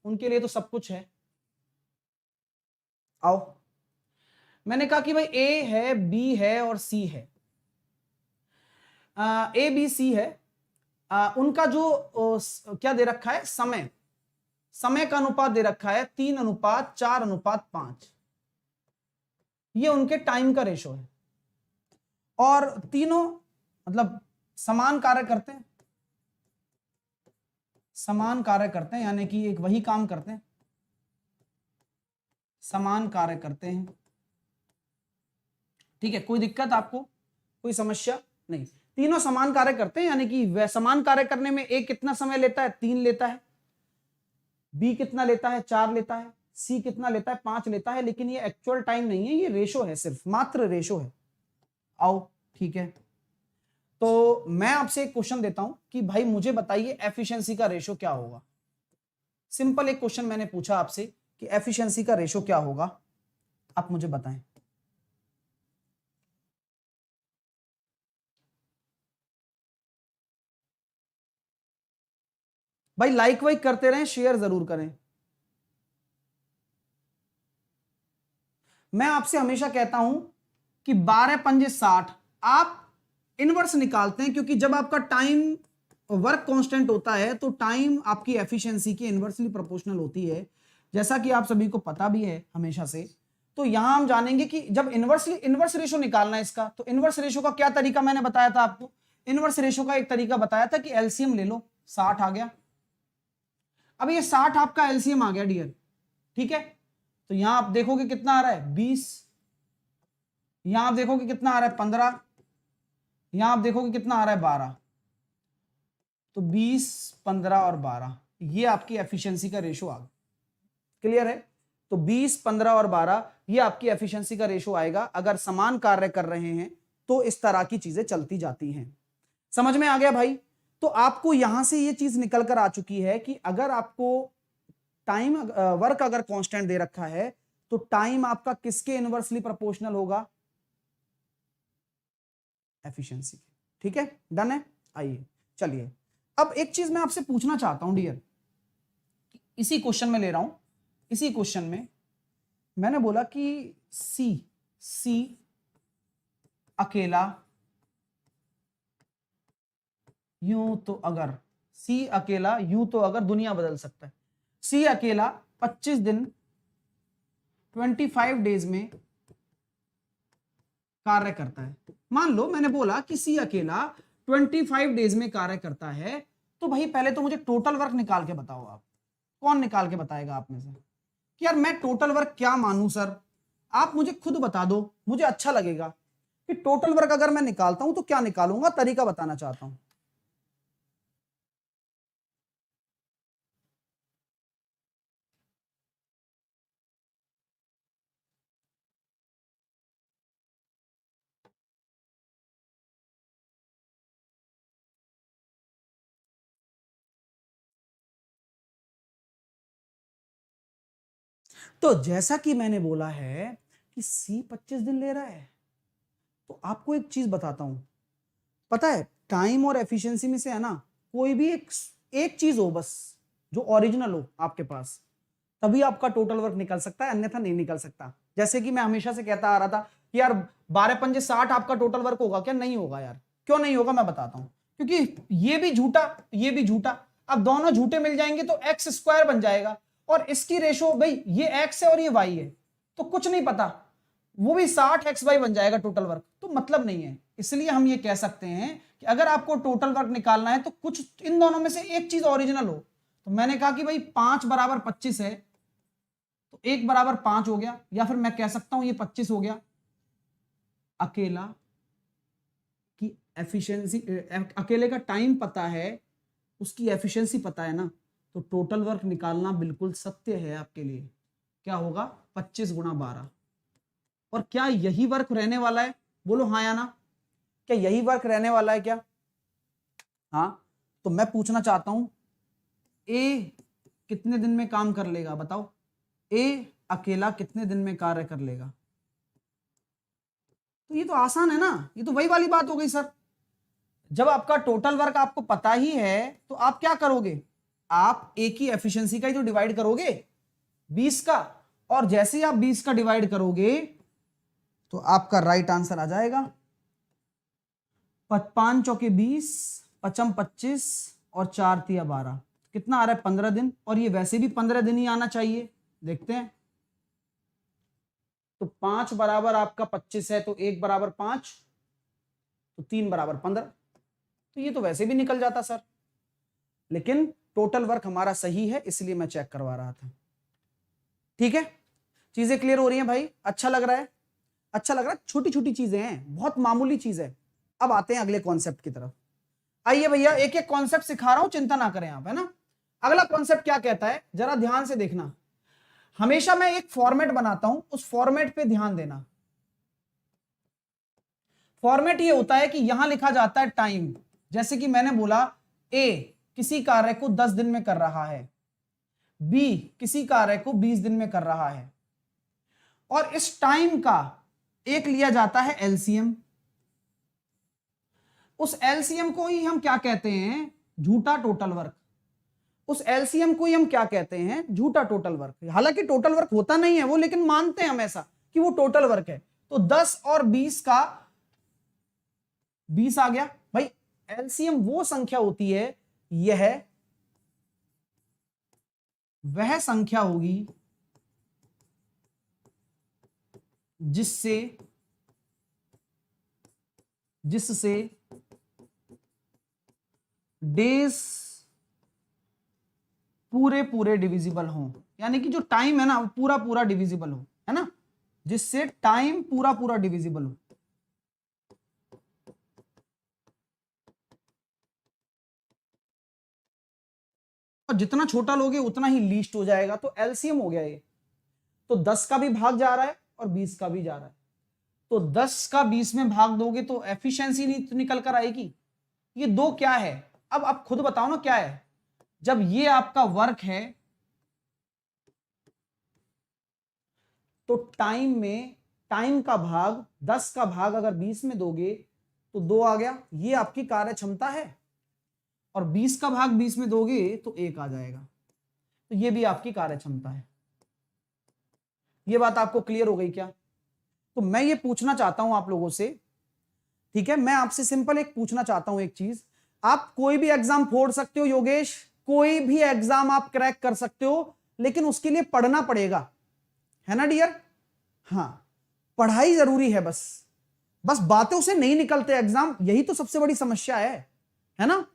उनके लिए तो सब कुछ है। आओ, मैंने कहा कि भाई ए है, बी है और सी है। ए बी सी है, उनका जो क्या दे रखा है, समय, समय का अनुपात दे रखा है 3:4:5। ये उनके टाइम का रेशो है, और तीनों मतलब समान कार्य करते हैं, समान कार्य करते हैं, यानी कि एक वही काम करते हैं, समान कार्य करते हैं। ठीक है, कोई दिक्कत आपको, कोई समस्या नहीं? तीनों समान कार्य करते हैं, यानी कि वह समान कार्य करने में ए कितना समय लेता है, 3 लेता है, बी कितना लेता है, 4 लेता है, सी कितना लेता है, 5 लेता है। लेकिन ये एक्चुअल टाइम नहीं है, ये रेशो है, सिर्फ मात्र रेशो है। आओ, ठीक है, तो मैं आपसे एक क्वेश्चन देता हूं कि भाई मुझे बताइए एफिशिएंसी का रेशो क्या होगा। सिंपल एक क्वेश्चन मैंने पूछा आपसे कि एफिशिएंसी का रेशो क्या होगा, आप मुझे बताएं। भाई लाइक वाइक करते रहें, शेयर जरूर करें। मैं आपसे हमेशा कहता हूं कि 12 पंजे 60, आप इनवर्स निकालते हैं, क्योंकि जब आपका टाइम वर्क कांस्टेंट होता है तो टाइम आपकी एफिशिएंसी के इनवर्सली प्रोपोर्शनल होती है, जैसा कि आप सभी को पता भी है हमेशा से। तो यहां हम जानेंगे कि जब इनवर्स रेशो निकालना है इसका, तो इनवर्स रेशो का क्या तरीका मैंने बताया था आपको। इनवर्स रेशो का एक तरीका बताया था कि एलसीएम ले लो, 60 आ गया। अब ये 60 आपका एलसीएम आ गया डियर, ठीक है? तो यहां आप देखोगे कितना आ रहा है, 20। यहां आप देखोगे कितना आ रहा है, 15। यहां आप देखोगे कितना आ रहा है, 12। तो 20, 15 और 12, ये आपकी एफिशिएंसी का रेशो आ गया। क्लियर है? तो 20, 15 और 12 ये आपकी एफिशिएंसी का रेशो आएगा। अगर समान कार्य कर रहे हैं तो इस तरह की चीजें चलती जाती हैं। समझ में आ गया भाई? तो आपको यहां से ये चीज निकल कर आ चुकी है कि अगर आपको टाइम वर्क अगर कांस्टेंट दे रखा है तो टाइम आपका किसके इनवर्सली प्रोपोर्शनल होगा, एफिशिएंसी। ठीक है, डन है? आइए चलिए, अब एक चीज मैं आपसे पूछना चाहता हूं डियर, इसी क्वेश्चन में ले रहा हूं, इसी क्वेश्चन में मैंने बोला कि सी अकेला, यूं तो अगर, सी अकेला यूं तो अगर दुनिया बदल सकता है। सी अकेला 25 दिन 25 डेज में कार्य करता है। मान लो मैंने बोला कि सी अकेला 25 डेज में कार्य करता है, तो भाई पहले तो मुझे टोटल वर्क निकाल के बताओ। आप कौन निकाल के बताएगा आप में से कि यार मैं टोटल वर्क क्या मानूं सर? आप मुझे खुद बता दो, मुझे अच्छा लगेगा कि टोटल वर्क अगर मैं निकालता हूं तो क्या निकालूंगा, तरीका बताना चाहता हूं। तो जैसा कि मैंने बोला है कि सी 25 दिन ले रहा है, तो आपको एक चीज बताता हूं, पता है टाइम और एफिशिएंसी में से है ना, कोई भी एक चीज हो बस जो ओरिजिनल हो आपके पास, तभी आपका टोटल वर्क निकल सकता है, अन्यथा नहीं निकल सकता। जैसे कि मैं हमेशा से कहता आ रहा था कि यार 12 पंजे 60 आपका टोटल वर्क होगा क्या? नहीं होगा यार। क्यों नहीं होगा मैं बताता हूं, क्योंकि ये भी झूठा, ये भी झूठा। अब दोनों झूठे मिल जाएंगे तो एक्स स्क्वायर बन जाएगा, और इसकी रेशो भाई ये एक्स है और ये वाई है, तो कुछ नहीं पता, वो भी 60 XY बन जाएगा टोटल वर्क, तो मतलब नहीं है। इसलिए हम ये कह सकते हैं कि अगर आपको टोटल वर्क निकालना है तो कुछ इन दोनों में से एक चीज ओरिजिनल हो। तो मैंने कहा कि भाई 5 बराबर 25 है, तो 1 बराबर 5 हो गया, या फिर मैं कह सकता हूं ये 25 हो गया। अकेला की एफिशिएंसी, अकेले का टाइम पता है, उसकी एफिशिएंसी पता है ना, तो टोटल वर्क निकालना बिल्कुल सत्य है आपके लिए। क्या होगा? 25 गुणा 12। और क्या यही वर्क रहने वाला है? बोलो हाँ या ना, क्या यही वर्क रहने वाला है क्या? हाँ, तो मैं पूछना चाहता हूं ए कितने दिन में काम कर लेगा बताओ? ए अकेला कितने दिन में कार्य कर लेगा? तो ये तो आसान है ना, ये तो वही वाली बात हो गई सर। जब आपका टोटल वर्क आपको पता ही है तो आप क्या करोगे? आप ए की एफिशिएंसी का ही तो डिवाइड करोगे 20 का, और जैसे ही आप 20 का डिवाइड करोगे तो आपका राइट आंसर आ जाएगा 5 चौके 20, 5 25 और 4 तिया 12। कितना आ रहा है? 15 दिन। और ये वैसे भी 15 दिन ही आना चाहिए। देखते हैं। तो 5 बराबर आपका 25 है, तो 1 बराबर 5, तो 3 बराबर 15। तो ये तो वैसे भी निकल जाता सर, लेकिन टोटल वर्क हमारा सही है इसलिए मैं चेक करवा रहा था। ठीक है, चीजें क्लियर हो रही हैं भाई? अच्छा लग रहा है? अच्छा लग रहा है। छोटी छोटी चीजें हैं, बहुत मामूली चीज है। अब आते हैं अगले कॉन्सेप्ट की तरफ। आइए भैया, एक एक कॉन्सेप्ट सिखा रहा हूं, चिंता ना करें आप, है ना। अगला कॉन्सेप्ट क्या कहता है, जरा ध्यान से देखना। हमेशा मैं एक फॉर्मेट बनाता हूं, उस फॉर्मेट पे ध्यान देना। फॉर्मेट ये होता है कि यहां लिखा जाता है टाइम। जैसे कि मैंने बोला ए किसी कार्य को 10 दिन में कर रहा है, बी किसी कार्य को 20 दिन में कर रहा है, और इस टाइम का एक लिया जाता है एलसीएम। उस एलसीएम को ही हम क्या कहते हैं? झूठा टोटल वर्क। उस एलसीएम को ही हम क्या कहते हैं? झूठा टोटल वर्क। हालांकि टोटल वर्क होता नहीं है वो, लेकिन मानते हैं हम ऐसा कि वो टोटल वर्क है। तो 10 और 20 का 20 आ गया भाई। एलसीएम वो संख्या होती है, यह वह संख्या होगी जिससे डेज पूरे पूरे डिविजिबल हो, यानी कि जो टाइम है ना वो पूरा पूरा डिविजिबल हो, है ना, जिससे टाइम पूरा पूरा डिविजिबल हो। और जितना छोटा लोगे उतना ही लीस्ट हो जाएगा, तो एलसीएम हो गया ये। तो 10 का भी भाग जा रहा है और 20 का भी जा रहा है, तो 10 का 20 में भाग दोगे तो एफिशिएंसी निकल कर आएगी। ये दो क्या है? अब आप खुद बताओ ना क्या है। जब ये आपका वर्क है तो टाइम में टाइम का भाग 10 का भाग अगर 20 में दोगे तो 2 आ गया, ये आपकी कार्य क्षमता है। और 20 का भाग 20 में दोगे तो 1 आ जाएगा, तो ये भी आपकी कार्य क्षमता है। ये बात आपको क्लियर हो गई क्या? तो मैं ये पूछना चाहता हूं आप लोगों से, ठीक है, मैं आपसे सिंपल एक पूछना चाहता हूं एक चीज। आप कोई भी एग्जाम फोड़ सकते हो योगेश, कोई भी एग्जाम आप क्रैक कर सकते हो, लेकिन उसके लिए पढ़ना पड़ेगा, है ना डियर? हाँ, पढ़ाई जरूरी है, बस बस बातों से नहीं निकलते एग्जाम, यही तो सबसे बड़ी समस्या है ना।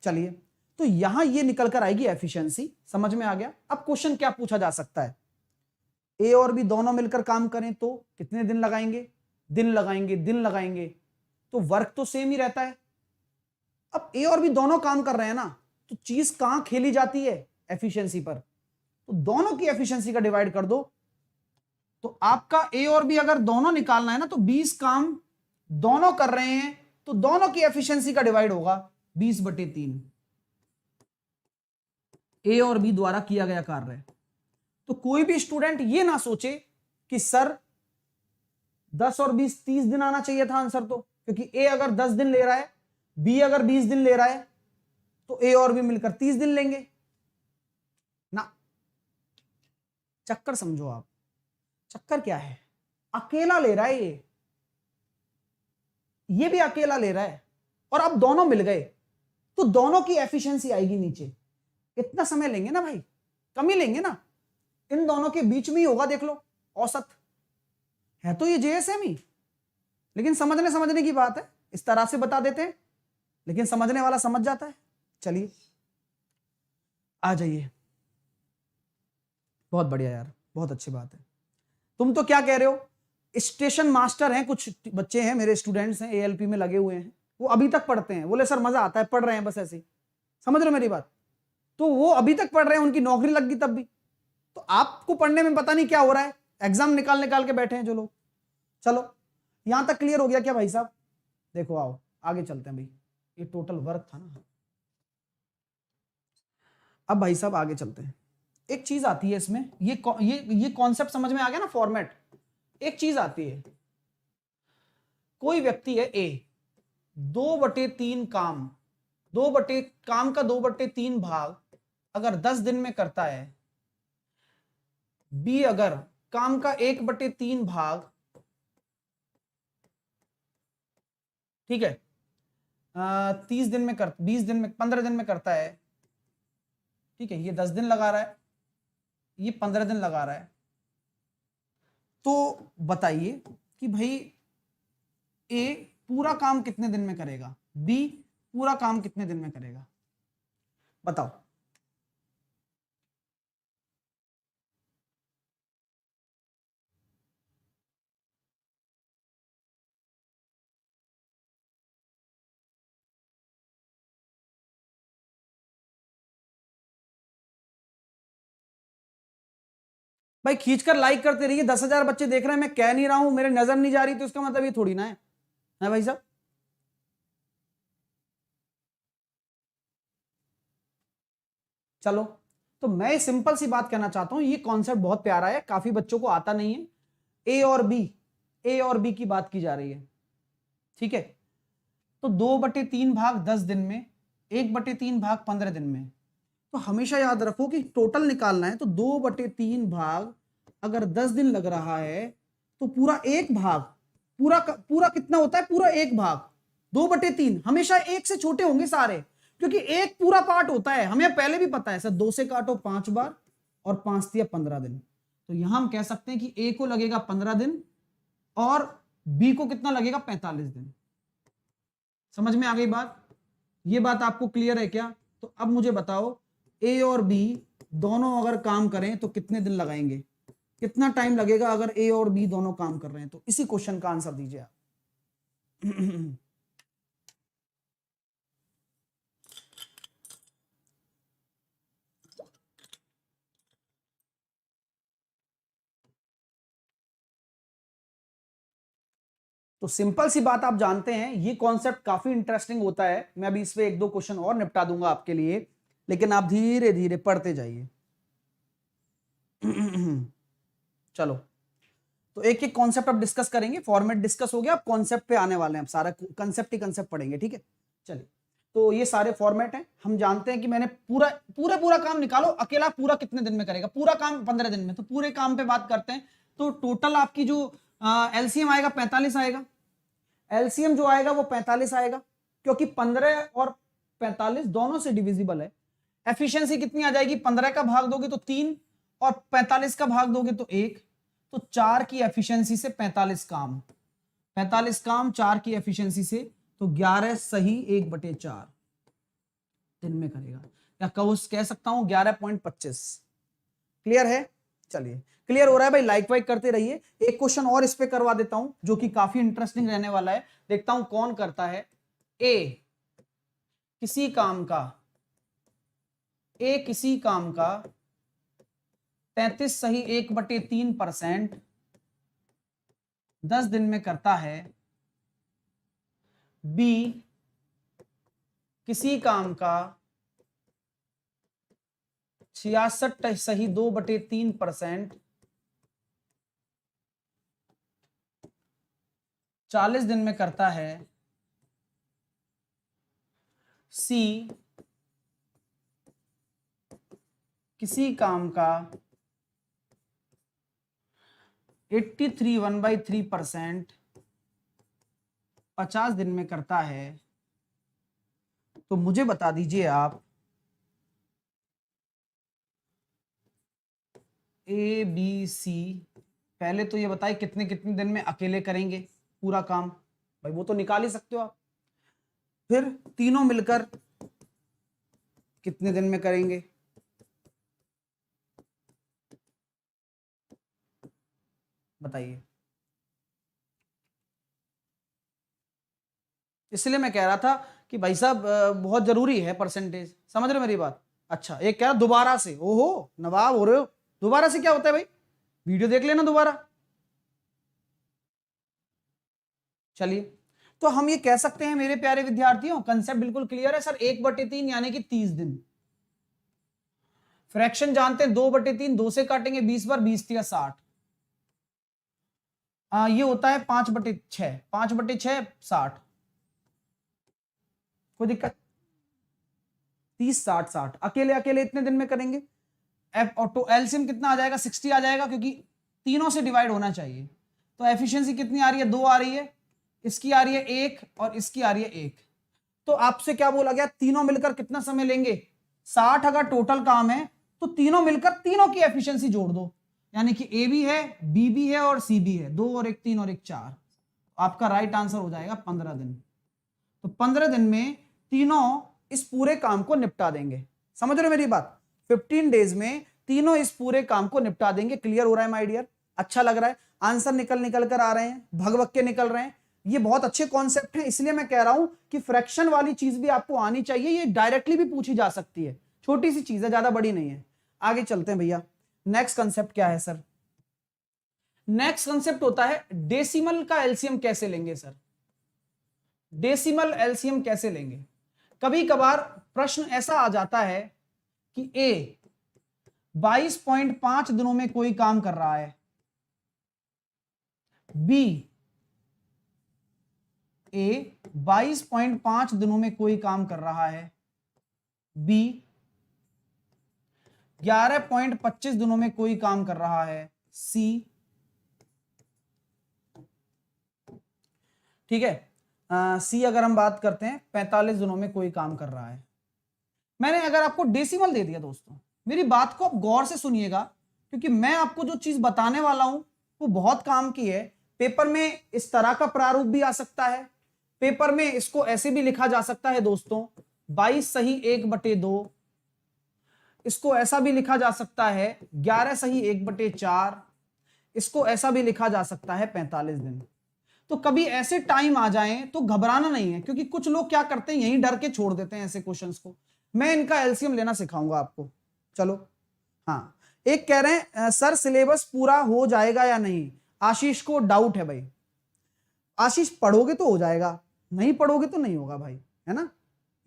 चलिए, तो यहां ये निकल कर आएगी एफिशिएंसी, समझ में आ गया। अब क्वेश्चन क्या पूछा जा सकता है? ए और बी दोनों मिलकर काम करें तो कितने दिन लगाएंगे? दिन लगाएंगे, दिन लगाएंगे, तो वर्क तो सेम ही रहता है। अब ए और बी दोनों काम कर रहे हैं ना, तो चीज कहां खेली जाती है? एफिशिएंसी पर। तो दोनों की एफिशिएंसी का डिवाइड कर दो, तो आपका ए और बी अगर दोनों निकालना है ना, तो 20 काम दोनों कर रहे हैं, तो दोनों की एफिशिएंसी का डिवाइड होगा 20/3। ए और बी द्वारा किया गया कार्य है। तो कोई भी स्टूडेंट ये ना सोचे कि सर 10 और 20 30 दिन आना चाहिए था आंसर, तो क्योंकि ए अगर 10 दिन ले रहा है, बी अगर 20 दिन ले रहा है, तो ए और बी मिलकर 30 दिन लेंगे ना। चक्कर समझो आप। चक्कर क्या है? अकेला ले रहा है ये भी अकेला ले रहा है, और अब दोनों मिल गए तो दोनों की एफिशिएंसी आएगी नीचे। इतना समय लेंगे ना भाई, कम ही लेंगे ना, इन दोनों के बीच में ही होगा, देख लो औसत है तो ये जेएसएम ही, लेकिन समझने की बात है, इस तरह से बता देते हैं, लेकिन समझने वाला समझ जाता है। चलिए आ जाइए, बहुत बढ़िया यार, बहुत अच्छी बात है। तुम तो क्या कह रहे हो, स्टेशन मास्टर हैं, कुछ बच्चे हैं मेरे स्टूडेंट्स हैं, एएलपी में लगे हुए हैं, वो अभी तक पढ़ते हैं, बोले सर मजा आता है, पढ़ रहे हैं बस ऐसे ही, समझ रहे हो मेरी बात? तो वो अभी तक पढ़ रहे हैं, उनकी नौकरी लग गई तब भी, तो आपको पढ़ने में पता नहीं क्या हो रहा है, एग्जाम निकाल के बैठे हैं जो लोग। चलो यहां तक क्लियर हो गया क्या भाई साहब? देखो आओ आगे चलते हैं भाई, ये टोटल वर्क था ना। अब भाई साहब आगे चलते हैं। एक चीज आती है इसमें, ये कॉन्सेप्ट समझ में आ गया ना, फॉर्मेट। एक चीज आती है, कोई व्यक्ति है ए, 2/3 काम, काम का 2/3 भाग अगर 10 दिन में करता है, बी अगर काम का 1/3 भाग, ठीक है, 30 दिन में 20 दिन में 15 दिन में करता है, ठीक है, ये 10 दिन लगा रहा है, ये 15 दिन लगा रहा है, तो बताइए कि भाई ए पूरा काम कितने दिन में करेगा, बी पूरा काम कितने दिन में करेगा, बताओ। भाई खींचकर लाइक करते रहिए, 10,000 बच्चे देख रहे हैं, मैं कह नहीं रहा हूं मेरे नजर नहीं जा रही, तो इसका मतलब ये थोड़ी ना है भाई साहब। चलो, तो मैं सिंपल सी बात कहना चाहता हूं, ये कॉन्सेप्ट बहुत प्यारा है, काफी बच्चों को आता नहीं है। ए और बी की बात की जा रही है, ठीक है। तो 2/3 भाग 10 दिन में, 1/3 भाग 15 दिन में। तो हमेशा याद रखो कि टोटल निकालना है, तो 2/3 भाग अगर 10 दिन लग रहा है, तो पूरा एक भाग, पूरा कितना होता है, पूरा एक भाग 2/3 हमेशा एक से छोटे होंगे सारे, क्योंकि एक पूरा पार्ट होता है, हमें पहले भी पता है सर, 2 से काटो 5 बार और 5 दिया 15 दिन। तो यहां हम कह सकते हैं कि ए को लगेगा 15 दिन और बी को कितना लगेगा, 45 दिन। समझ में आ गई बात? ये बात आपको क्लियर है क्या? तो अब मुझे बताओ, ए और बी दोनों अगर काम करें तो कितने दिन लगाएंगे, कितना टाइम लगेगा अगर ए और बी दोनों काम कर रहे हैं? तो इसी क्वेश्चन का आंसर दीजिए आप। तो सिंपल सी बात आप जानते हैं, ये कॉन्सेप्ट काफी इंटरेस्टिंग होता है। मैं अभी इस पे 1-2 क्वेश्चन और निपटा दूंगा आपके लिए, लेकिन आप धीरे धीरे पढ़ते जाइए। चलो, तो एक एक कॉन्सेप्ट अब डिस्कस करेंगे। फॉर्मेट डिस्कस हो गया, अब कॉन्सेप्ट पे आने वाले हैं, अब सारा कॉन्सेप्ट ही कॉन्सेप्ट पढ़ेंगे, ठीक है। चलिए, तो ये सारे फॉर्मेट हैं, हम जानते हैं कि मैंने पूरा काम निकालो, अकेला पूरा कितने दिन में करेगा, पूरा काम 15 दिन में। तो पूरे काम पे बात करते हैं, तो टोटल आपकी जो एलसीएम आएगा 45 आएगा, एलसीएम जो आएगा वो 45 आएगा, क्योंकि 15 और 45 दोनों से डिविजिबल है। एफिशिएंसी कितनी आ जाएगी, 15 का भाग दोगे तो 3 और 45 का भाग दोगे तो 1, तो 4 की एफिशिएंसी से 45 काम, 4 की एफिशिएंसी से, तो 11 सही 1/4 दिन में करेगा, या कह सकता हूं 11.25। क्लियर है? चलिए, क्लियर हो रहा है भाई? लाइक वाइक करते रहिए। एक क्वेश्चन और इस पे करवा देता हूं जो कि काफी इंटरेस्टिंग रहने वाला है, देखता हूं कौन करता है। ए किसी काम का 33 सही 1/3% 10 दिन में करता है, बी किसी काम का 66 सही 2/3% 40 दिन में करता है, सी किसी काम का 83 1/3% 50 दिन में करता है। तो मुझे बता दीजिए आप, ए बी सी, पहले तो ये बताइए कितने कितने दिन में अकेले करेंगे पूरा काम, भाई वो तो निकाल ही सकते हो आप। फिर तीनों मिलकर कितने दिन में करेंगे, बताइए। इसलिए मैं कह रहा था कि भाई साहब बहुत जरूरी है परसेंटेज, समझ रहे हो मेरी बात? अच्छा, एक कह रहा दोबारा से, ओहो नवाब हो रहे हो, दोबारा से क्या होता है भाई, वीडियो देख लेना दोबारा। चलिए, तो हम ये कह सकते हैं मेरे प्यारे विद्यार्थियों, कंसेप्ट बिल्कुल क्लियर है सर, 1/3 यानी कि 30 दिन। फ्रैक्शन जानते हैं 2/3, 2 से काटेंगे 20 बार, 20 या 60। ये होता है 5/6, 5/6 60। कोई दिक्कत? 30 60 60 अकेले अकेले इतने दिन में करेंगे। एफ ऑटो एलसीएम कितना आ जाएगा? 60 आ जाएगा, क्योंकि तीनों से डिवाइड होना चाहिए। तो एफिशिएंसी कितनी आ रही है? 2 आ रही है, इसकी आ रही है 1 और इसकी आ रही है 1। तो आपसे क्या बोला गया? तीनों मिलकर कितना समय लेंगे? 60 अगर टोटल काम है तो तीनों मिलकर तीनों की एफिशिएंसी जोड़ दो, यानी कि ए भी है, बी भी है और सी भी है। 2 और 1 3 और 1 4। आपका राइट आंसर हो जाएगा 15 दिन। तो 15 दिन में तीनों इस पूरे काम को निपटा देंगे। समझ रहे हो मेरी बात? 15 डेज में तीनों इस पूरे काम को निपटा देंगे। क्लियर हो रहा है माय डियर? अच्छा लग रहा है? आंसर निकल कर आ रहे हैं, भग भग के निकल रहे हैं। ये बहुत अच्छे कॉन्सेप्ट हैं, इसलिए मैं कह रहा हूं कि फ्रैक्शन वाली चीज भी आपको आनी चाहिए। ये डायरेक्टली भी पूछी जा सकती है, छोटी सी चीज है, ज्यादा बड़ी नहीं है। आगे चलते हैं भैया। नेक्स्ट कंसेप्ट क्या है सर? नेक्स्ट कंसेप्ट होता है डेसिमल का एलसीएम कैसे लेंगे सर? डेसिमल एलसीएम कैसे लेंगे? कभी कभार प्रश्न ऐसा आ जाता है कि ए 22.5 दिनों में कोई काम कर रहा है, बी ए 22.5 दिनों में कोई काम कर रहा है, बी 11.25 दिनों में कोई काम कर रहा है, सी, ठीक है, सी अगर हम बात करते हैं 45 दिनों में कोई काम कर रहा है। मैंने अगर आपको डेसिमल दे दिया दोस्तों, मेरी बात को आप गौर से सुनिएगा, क्योंकि मैं आपको जो चीज बताने वाला हूं वो बहुत काम की है। पेपर में इस तरह का प्रारूप भी आ सकता है, पेपर में इसको ऐसे भी लिखा जा सकता है दोस्तों 22 सही 1/2, इसको ऐसा भी लिखा जा सकता है 11 सही 1/4, इसको ऐसा भी लिखा जा सकता है 45 दिन। तो कभी ऐसे टाइम आ जाएं तो घबराना नहीं है, क्योंकि कुछ लोग क्या करते हैं, यहीं डर के छोड़ देते हैं ऐसे क्वेश्चंस को। मैं इनका एलसीएम लेना सिखाऊंगा आपको। चलो हाँ, एक कह रहे हैं सर सिलेबस पूरा हो जाएगा या नहीं? आशीष को डाउट है भाई। आशीष पढ़ोगे तो हो जाएगा, नहीं पढ़ोगे तो नहीं होगा भाई, है ना?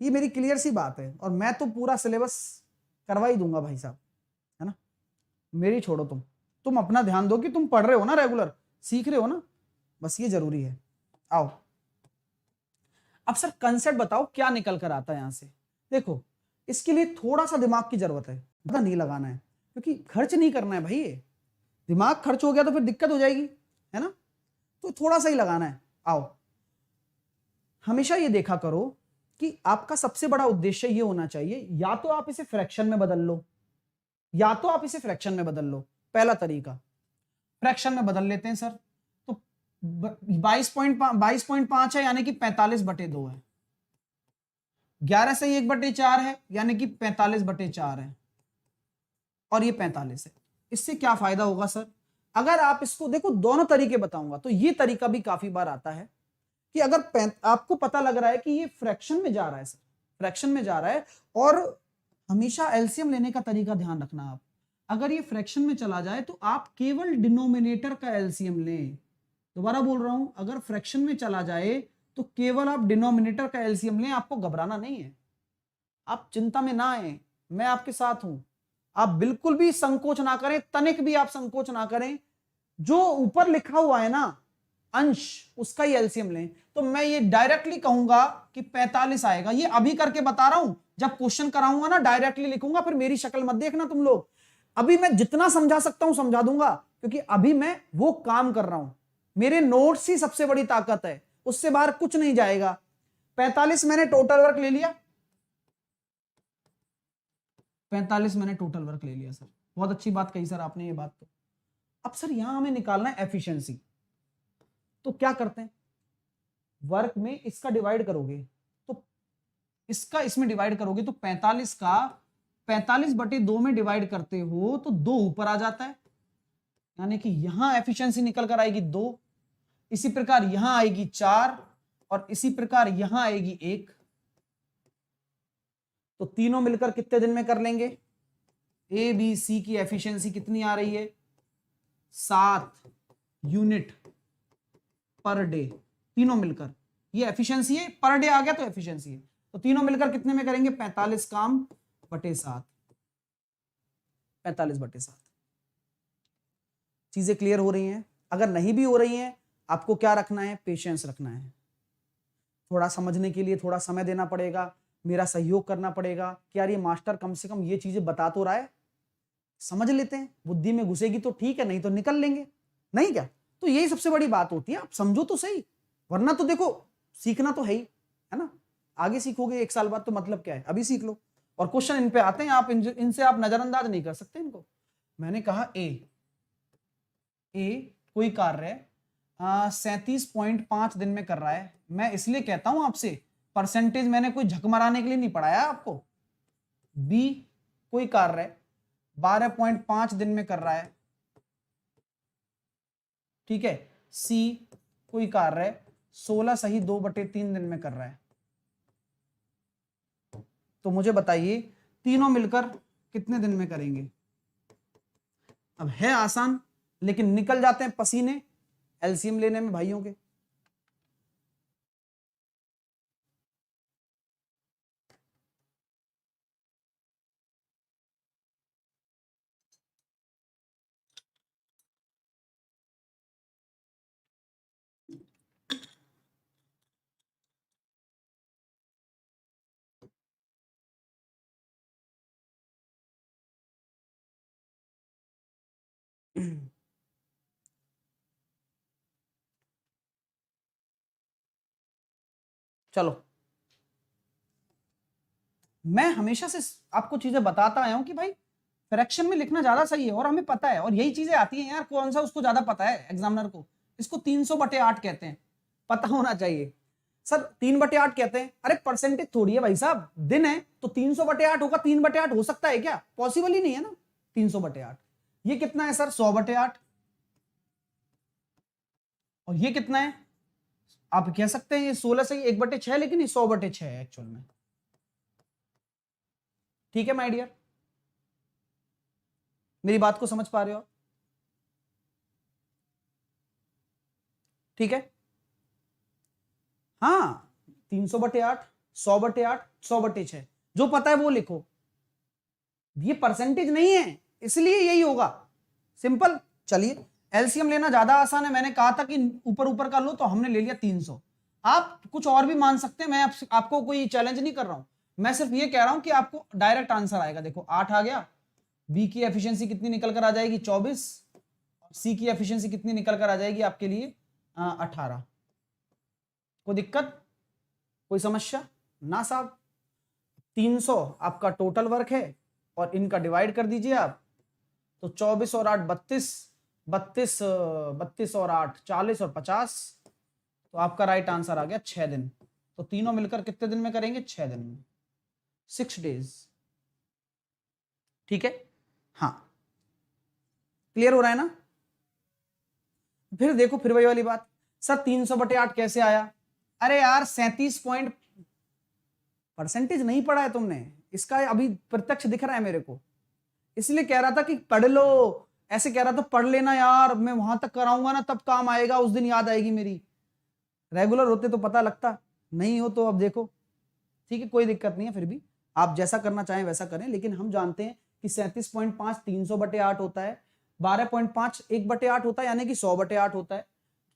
ये मेरी क्लियर सी बात है, और मैं तो पूरा सिलेबस करवा ही दूंगा भाई साहब, है ना? मेरी छोड़ो, तुम अपना ध्यान दो कि तुम पढ़ रहे हो ना, रेगुलर सीख रहे हो ना, बस ये जरूरी है। आओ अब सर कंसेप्ट बताओ क्या निकल कर आता है यहां से। देखो इसके लिए थोड़ा सा दिमाग की जरूरत है, ज्यादा नहीं लगाना है, क्योंकि खर्च नहीं करना है भाई। ये दिमाग खर्च हो गया तो फिर दिक्कत हो जाएगी, है ना? तो थोड़ा सा ही लगाना है। आओ, हमेशा ये देखा करो कि आपका सबसे बड़ा उद्देश्य ये होना चाहिए, या तो आप इसे फ्रैक्शन में बदल लो, या तो आप इसे फ्रैक्शन में बदल लो। पहला तरीका फ्रैक्शन में बदल लेते हैं सर। तो 22.5 है, यानी कि 45/2 है। 11 से 1/4 है, यानी कि 45/4 है, और ये 45 है। इससे क्या फायदा होगा सर? अगर आप इसको देखो, दोनों तरीके बताऊंगा, तो ये तरीका भी काफी बार आता है कि अगर आपको पता लग रहा है कि ये फ्रैक्शन में जा रहा है सर, फ्रैक्शन में जा रहा है, और हमेशा एलसीएम लेने का तरीका ध्यान रखना आप। अगर ये फ्रैक्शन में चला जाए तो आप केवल डिनोमिनेटर का एलसीएम लें। दोबारा बोल रहा हूं, अगर फ्रैक्शन में चला जाए तो केवल आप डिनोमिनेटर का एलसीएम लें। आपको घबराना नहीं है, आप चिंता में ना आए, मैं आपके साथ हूं। आप बिल्कुल भी संकोच ना करें, तनिक भी आप संकोच ना करें। जो ऊपर लिखा हुआ है ना अंश, उसका ही एलसीएम लें। तो मैं ये डायरेक्टली कहूंगा कि 45 आएगा। ये अभी करके बता रहा हूं, जब क्वेश्चन कराऊंगा ना डायरेक्टली लिखूंगा, फिर मेरी शक्ल मत देखना तुम लोग। अभी मैं जितना समझा सकता हूं समझा दूंगा, क्योंकि अभी मैं वो काम कर रहा हूं। मेरे नोट्स ही सबसे बड़ी ताकत है, उससे बाहर कुछ नहीं जाएगा। 45 मैंने टोटल वर्क ले लिया, 45 मैंने टोटल वर्क ले लिया सर। बहुत अच्छी बात कही सर आपने ये बात। तो अब सर यहां हमें निकालना है एफिशिएंसी। तो क्या करते हैं, वर्क में इसका डिवाइड करोगे तो इसका इसमें डिवाइड करोगे तो 45 का 45/2 में डिवाइड करते हो तो 2 ऊपर आ जाता है, यानी कि यहां एफिशिएंसी निकल कर आएगी 2। इसी प्रकार यहां आएगी 4, और इसी प्रकार यहां आएगी 1। तो तीनों मिलकर कितने दिन में कर लेंगे? ए बी सी की एफिशिएंसी कितनी आ रही है? 7 यूनिट पर डे। तीनों मिलकर ये एफिशिएंसी है, पर डे आ गया तो एफिशिएंसी है। तो तीनों मिलकर कितने में करेंगे? 45 काम बटे 7। 45/7। चीजें क्लियर हो रही हैं? अगर नहीं भी हो रही हैं, आपको क्या रखना है? पेशेंस रखना है। थोड़ा समझने के लिए थोड़ा समय देना पड़ेगा, मेरा सहयोग करना पड़ेगा कि यार ये मास्टर कम से कम ये चीजें बता तो रहा है, समझ लेते हैं, बुद्धि में घुसेगी तो ठीक है, नहीं तो निकल लेंगे, नहीं क्या? तो यही सबसे बड़ी बात होती है, आप समझो तो सही, वरना तो देखो सीखना तो है ही, है ना? आगे सीखोगे 1 साल बाद तो मतलब क्या है, अभी सीख लो। और क्वेश्चन इन पे आते हैं, आप इनसे आप नजरअंदाज नहीं कर सकते इनको। मैंने कहा ए कोई कार्य 37.5 दिन में कर रहा है। मैं इसलिए कहता हूं आपसे, परसेंटेज मैंने कोई झक मराने के लिए नहीं पढ़ाया आपको। बी कोई कार्य 12.5 दिन में कर रहा है, ठीक है। सी कोई कार्य 16 सही 2/3 दिन में कर रहा है। तो मुझे बताइए तीनों मिलकर कितने दिन में करेंगे? अब है आसान, लेकिन निकल जाते हैं पसीने एलसीएम लेने में भाइयों के। चलो, मैं हमेशा से आपको चीजें बताता आया हूं कि भाई फ्रैक्शन में लिखना ज्यादा सही है, और हमें पता है, और यही चीजें आती हैं यार, कौन सा उसको ज्यादा पता है एग्जामिनर को। इसको 300/8 कहते हैं, पता होना चाहिए। सर 3/8 कहते हैं, अरे परसेंटेज थोड़ी है भाई साहब, दिन है तो 300/8 होगा। 3/8 हो सकता है क्या? पॉसिबल ही नहीं है ना 300/8। ये कितना है सर? 100/8। और ये कितना है? आप कह सकते हैं ये 16 से 1/6, लेकिन ये 100/6 है एक्चुअल में। ठीक है माय डियर, मेरी बात को समझ पा रहे हो? ठीक है, हाँ 300/8, 100/8, 100/6, जो पता है वो लिखो। ये परसेंटेज नहीं है, इसलिए यही होगा, सिंपल। चलिए, एलसीएम लेना ज्यादा आसान है। मैंने कहा था कि ऊपर ऊपर का लो, तो हमने ले लिया 300। आप कुछ और भी मान सकते हैं, मैं आपको कोई चैलेंज नहीं कर रहा हूं, मैं सिर्फ ये कह रहा हूं कि आपको डायरेक्ट आंसर आएगा। देखो 8 आ गया, बी की एफिशिएंसी कितनी निकल कर आ जाएगी? 24। सी की एफिशिएंसी कितनी निकल कर आ जाएगी आपके लिए? 18। कोई दिक्कत, कोई समस्या ना साहब? 300 आपका टोटल वर्क है, और इनका डिवाइड कर दीजिए आप, तो 24 और 8 32, 32 32 और 8 40 और 50, तो आपका राइट आंसर आ गया 6 दिन। तो तीनों मिलकर कितने दिन में करेंगे? 6 दिन में, 6 डेज। ठीक है, हाँ क्लियर हो रहा है ना? फिर देखो, फिर वही वाली बात, सर 300/8 कैसे आया? अरे यार 37 पॉइंट, परसेंटेज नहीं पढ़ा है तुमने, इसका अभी प्रत्यक्ष दिख रहा है मेरे को, इसलिए कह रहा था कि पढ़ लो। ऐसे कह रहा था पढ़ लेना यार, मैं वहां तक कराऊंगा ना, तब काम आएगा, उस दिन याद आएगी मेरी। रेगुलर होते तो पता लगता, नहीं हो तो अब देखो। ठीक है, कोई दिक्कत नहीं है, फिर भी आप जैसा करना चाहें वैसा करें, लेकिन हम जानते हैं कि 37.5 300/8 होता है, 12.5 1/8 होता है, यानी कि 100/8 होता है,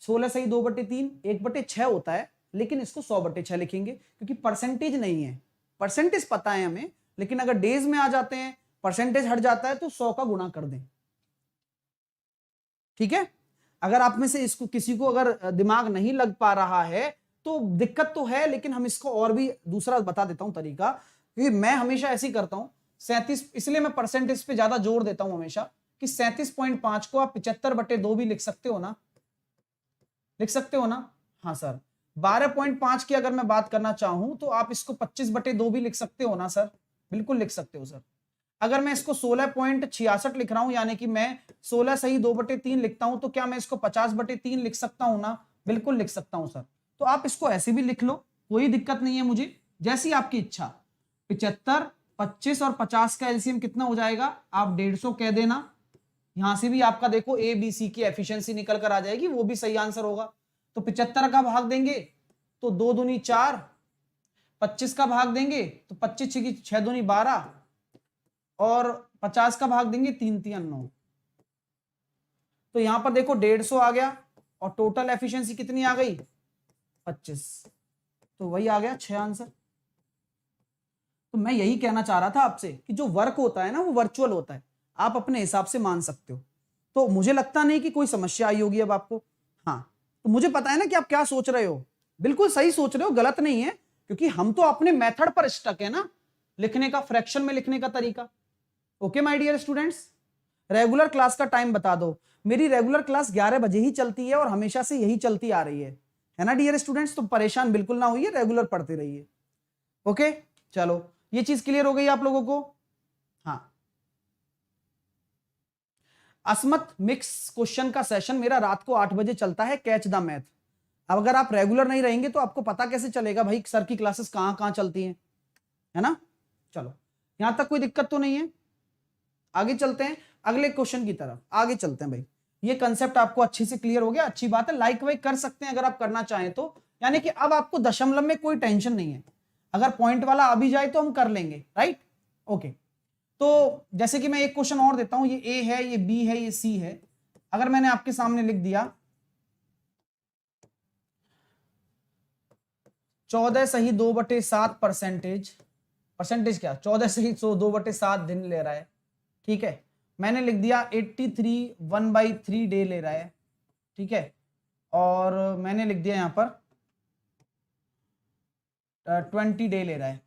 16 सही 2/3 1/6 होता है, लेकिन इसको 100/6 लिखेंगे क्योंकि परसेंटेज नहीं है। परसेंटेज पता है हमें, लेकिन अगर डेज में आ जाते हैं, परसेंटेज हट जाता है, तो 100 का गुणा कर दें। ठीक है, अगर आप में से इसको किसी को अगर दिमाग नहीं लग पा रहा है तो दिक्कत तो है, लेकिन हम इसको और भी दूसरा बता देता हूं तरीका, क्योंकि मैं हमेशा ऐसे ही करता हूं। 37, इसलिए मैं परसेंटेज पे ज्यादा जोर देता हूं हमेशा, कि 37.5 को आप 75/2 भी लिख सकते हो ना? लिख सकते हो ना? हाँ सर। 12.5 की अगर मैं बात करना चाहूं तो आप इसको 25/2 भी लिख सकते हो ना सर? बिल्कुल लिख सकते हो सर। अगर मैं इसको 16.66 लिख रहा हूं, यानी कि मैं 16 सही 2/3 लिखता हूं, तो क्या मैं इसको 50/3 लिख सकता हूं ना? बिल्कुल लिख सकता हूं सर। तो आप इसको ऐसे भी लिख लो, कोई दिक्कत नहीं है मुझे, जैसी आपकी इच्छा। 75, 25 और 50 का एलसीएम कितना हो जाएगा? आप 150 कह देना। यहां से भी आपका देखो ए बी सी की एफिशिएंसी निकल कर आ जाएगी, वो भी सही आंसर होगा। तो 75 का भाग देंगे तो 2 दूनी 4, 25 का भाग देंगे तो 25 की 6 दूनी 12, और 50 का भाग देंगे 3 3 9, तो यहां पर देखो 150 आ गया और टोटल एफिशिएंसी कितनी आ गई 25, तो वही आ गया 6 आंसर। तो मैं यही कहना चाह रहा था आपसे कि जो वर्क होता है ना वो वर्चुअल होता है, आप अपने हिसाब से मान सकते हो। तो मुझे लगता नहीं कि कोई समस्या आई होगी अब आपको। हाँ, तो मुझे पता है ना कि आप क्या सोच रहे हो, बिल्कुल सही सोच रहे हो, गलत नहीं है, क्योंकि हम तो अपने मेथड पर स्टक है ना, लिखने का, फ्रैक्शन में लिखने का तरीका। Okay my dear students, regular class का टाइम बता दो। मेरी रेगुलर क्लास 11 बजे ही चलती है और हमेशा से यही चलती आ रही है ना डियर स्टूडेंट्स, तो परेशान बिल्कुल ना होइए, रेगुलर पढ़ते रहिए। ओके, चलो ये चीज क्लियर हो गई आप लोगों को। हाँ, असमत मिक्स क्वेश्चन का सेशन मेरा रात को 8 बजे चलता है, कैच द मैथ। अब अगर आप रेगुलर नहीं रहेंगे तो आपको पता कैसे चलेगा भाई सर की क्लासेस कहां कहां चलती हैं, है ना। चलो, यहां तक कोई दिक्कत तो नहीं है, आगे चलते हैं अगले क्वेश्चन की तरफ, आगे चलते हैं भाई। ये कंसेप्ट आपको अच्छे से क्लियर हो गया, अच्छी बात है, लाइक वाइक कर सकते हैं अगर आप करना चाहें तो, यानी कि अब आपको दशमलव में कोई टेंशन नहीं है, अगर पॉइंट वाला आ भी जाए तो हम कर लेंगे, राइट। ओके, तो जैसे कि मैं एक क्वेश्चन और देता हूं, ये ए है, ये बी है, ये सी है। अगर मैंने आपके सामने लिख दिया 14 सही 2/7 परसेंटेज क्या, 14 सही 2/7 दिन ले रहा है, ठीक है। मैंने लिख दिया 83 1/3 डे ले रहा है, ठीक है। और मैंने लिख दिया यहां पर 20 डे ले रहा है।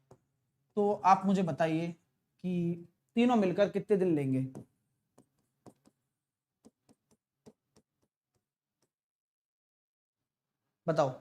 तो आप मुझे बताइए कि तीनों मिलकर कितने दिन लेंगे। बताओ।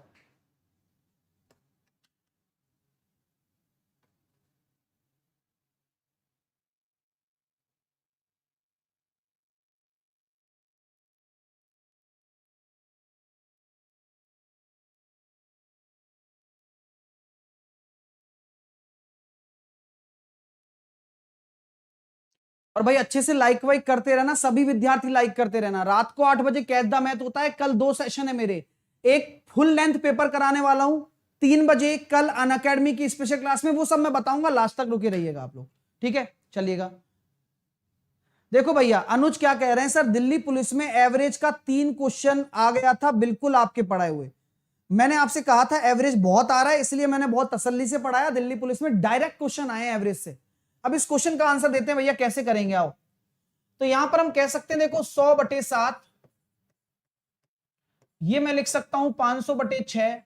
और भाई अच्छे से लाइक वाइक करते रहना, सभी विद्यार्थी लाइक करते रहना। रात को 8 बजे कैच द मैथ होता है, कल 2 सेशन है मेरे, एक फुल लेंथ पेपर कराने वाला हूं 3 बजे कल अनअकैडमी की स्पेशल क्लास में, वो सब मैं बताऊंगा, लास्ट तक रुके रहिएगा आप लोग, ठीक है। चलिएगा, देखो भैया अनुज क्या कह रहे हैं, सर दिल्ली पुलिस में एवरेज का 3 क्वेश्चन आ गया था, बिल्कुल आपके पढ़ाए हुए। मैंने आपसे कहा था एवरेज बहुत आ रहा है, इसलिए मैंने बहुत तसल्ली से पढ़ाया, दिल्ली पुलिस में डायरेक्ट क्वेश्चन आए हैं एवरेज से। अब इस क्वेश्चन का आंसर देते हैं भैया, कैसे करेंगे आओ। तो यहां पर हम कह सकते हैं, देखो 100/7, ये मैं लिख सकता हूं 500/6,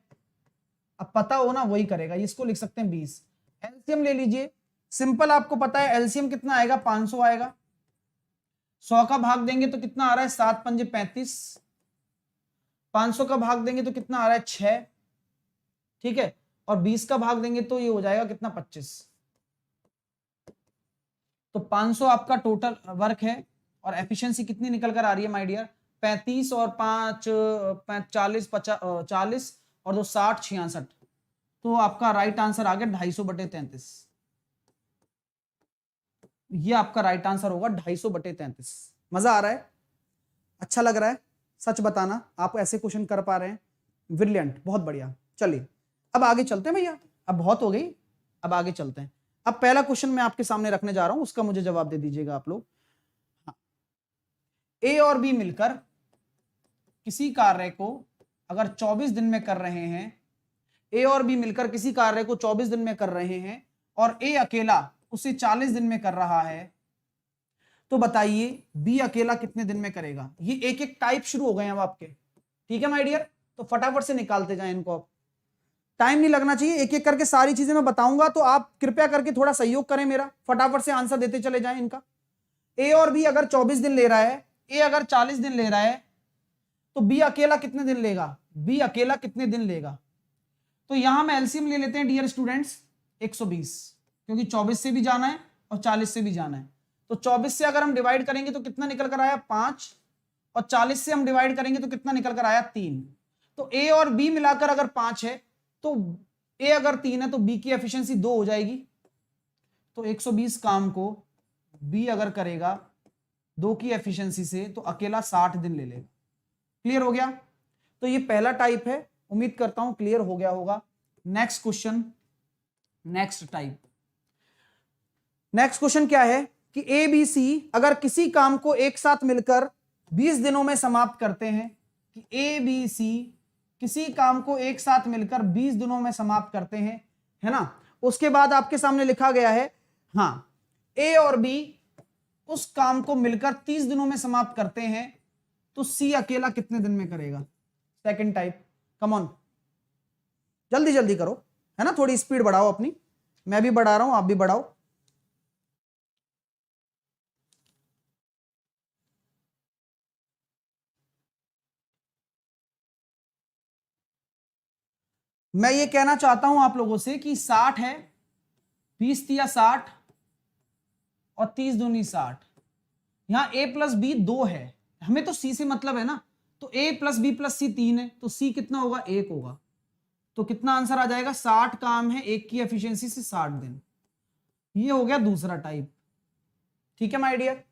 अब पता हो ना वही करेगा, इसको लिख सकते हैं 20। एलसीएम ले लीजिए, सिंपल, आपको पता है एलसीएम कितना आएगा, 500 आएगा। 100 का भाग देंगे तो कितना आ रहा है, 7 पंजे 35, 500 का भाग देंगे तो कितना आ रहा है 6, ठीक है। और 20 का भाग देंगे तो ये हो जाएगा कितना, 25। तो 500 आपका टोटल वर्क है, और एफिशिएंसी कितनी निकल कर आ रही है माय डियर, 35 और 5 40 40 और 2 60 66, तो आपका राइट आंसर आ गया 250/33। ये आपका राइट आंसर होगा 250/33। मजा आ रहा है, अच्छा लग रहा है, सच बताना आप ऐसे क्वेश्चन कर पा रहे हैं, ब्रिलियंट, बहुत बढ़िया। चलिए अब आगे चलते हैं भैया, अब बहुत हो गई, अब आगे चलते हैं। अब पहला क्वेश्चन मैं आपके सामने रखने जा रहा हूं, उसका मुझे जवाब दे दीजिएगा आप लोग। ए और बी मिलकर किसी कार्य को अगर 24 दिन में कर रहे हैं, ए और बी मिलकर किसी कार्य को 24 दिन में कर रहे हैं और ए अकेला उसे 40 दिन में कर रहा है, तो बताइए बी अकेला कितने दिन में करेगा। ये एक एक टाइप शुरू हो गए हैं अब आपके, ठीक है माय डियर, तो फटाफट से निकालते जाएं इनको, अब टाइम नहीं लगना चाहिए, एक एक करके सारी चीजें मैं बताऊंगा, तो आप कृपया करके थोड़ा सहयोग करें मेरा, फटाफट से आंसर देते चले जाएं इनका। ए और बी अगर 24 दिन ले रहा है, ए अगर 40 दिन ले रहा है, तो बी अकेला कितने दिन लेगा, बी अकेला कितने दिन लेगा। तो यहां मैं एलसीएम ले लेते हैं डियर स्टूडेंट्स 120, क्योंकि 24 से भी जाना है और 40 से भी जाना है। तो 24 से अगर हम डिवाइड करेंगे तो कितना निकल कर आया 5, और 40 से हम डिवाइड करेंगे तो कितना निकल कर आया 3। तो ए और बी मिलाकर अगर 5 है, तो ए अगर 3 है तो बी की एफिशिएंसी 2 हो जाएगी। तो 120 काम को बी अगर करेगा 2 की एफिशिएंसी से, तो अकेला 60 दिन ले लेगा। क्लियर हो गया, तो ये पहला टाइप है, उम्मीद करता हूं क्लियर हो गया होगा। Next question, next type, next question क्या है कि ए बी सी अगर किसी काम को एक साथ मिलकर 20 दिनों में समाप्त करते हैं, कि ए बी सी किसी काम को एक साथ मिलकर 20 दिनों में समाप्त करते हैं, है ना। उसके बाद आपके सामने लिखा गया है, हाँ, ए और बी उस काम को मिलकर 30 दिनों में समाप्त करते हैं, तो सी अकेला कितने दिन में करेगा। सेकंड टाइप, कम ऑन, जल्दी जल्दी करो, है ना, थोड़ी स्पीड बढ़ाओ अपनी, मैं भी बढ़ा रहा हूं, आप भी बढ़ाओ। मैं ये कहना चाहता हूं आप लोगों से कि 60 है, 20 या 60 और 30 दूनी 60, यहां a प्लस बी 2 है, हमें तो c से मतलब है ना, तो a प्लस बी प्लस सी 3 है, तो c कितना होगा, 1 होगा। तो कितना आंसर आ जाएगा, 60 काम है, एक की एफिशिएंसी से 60 दिन। ये हो गया दूसरा टाइप, ठीक है माय डियर।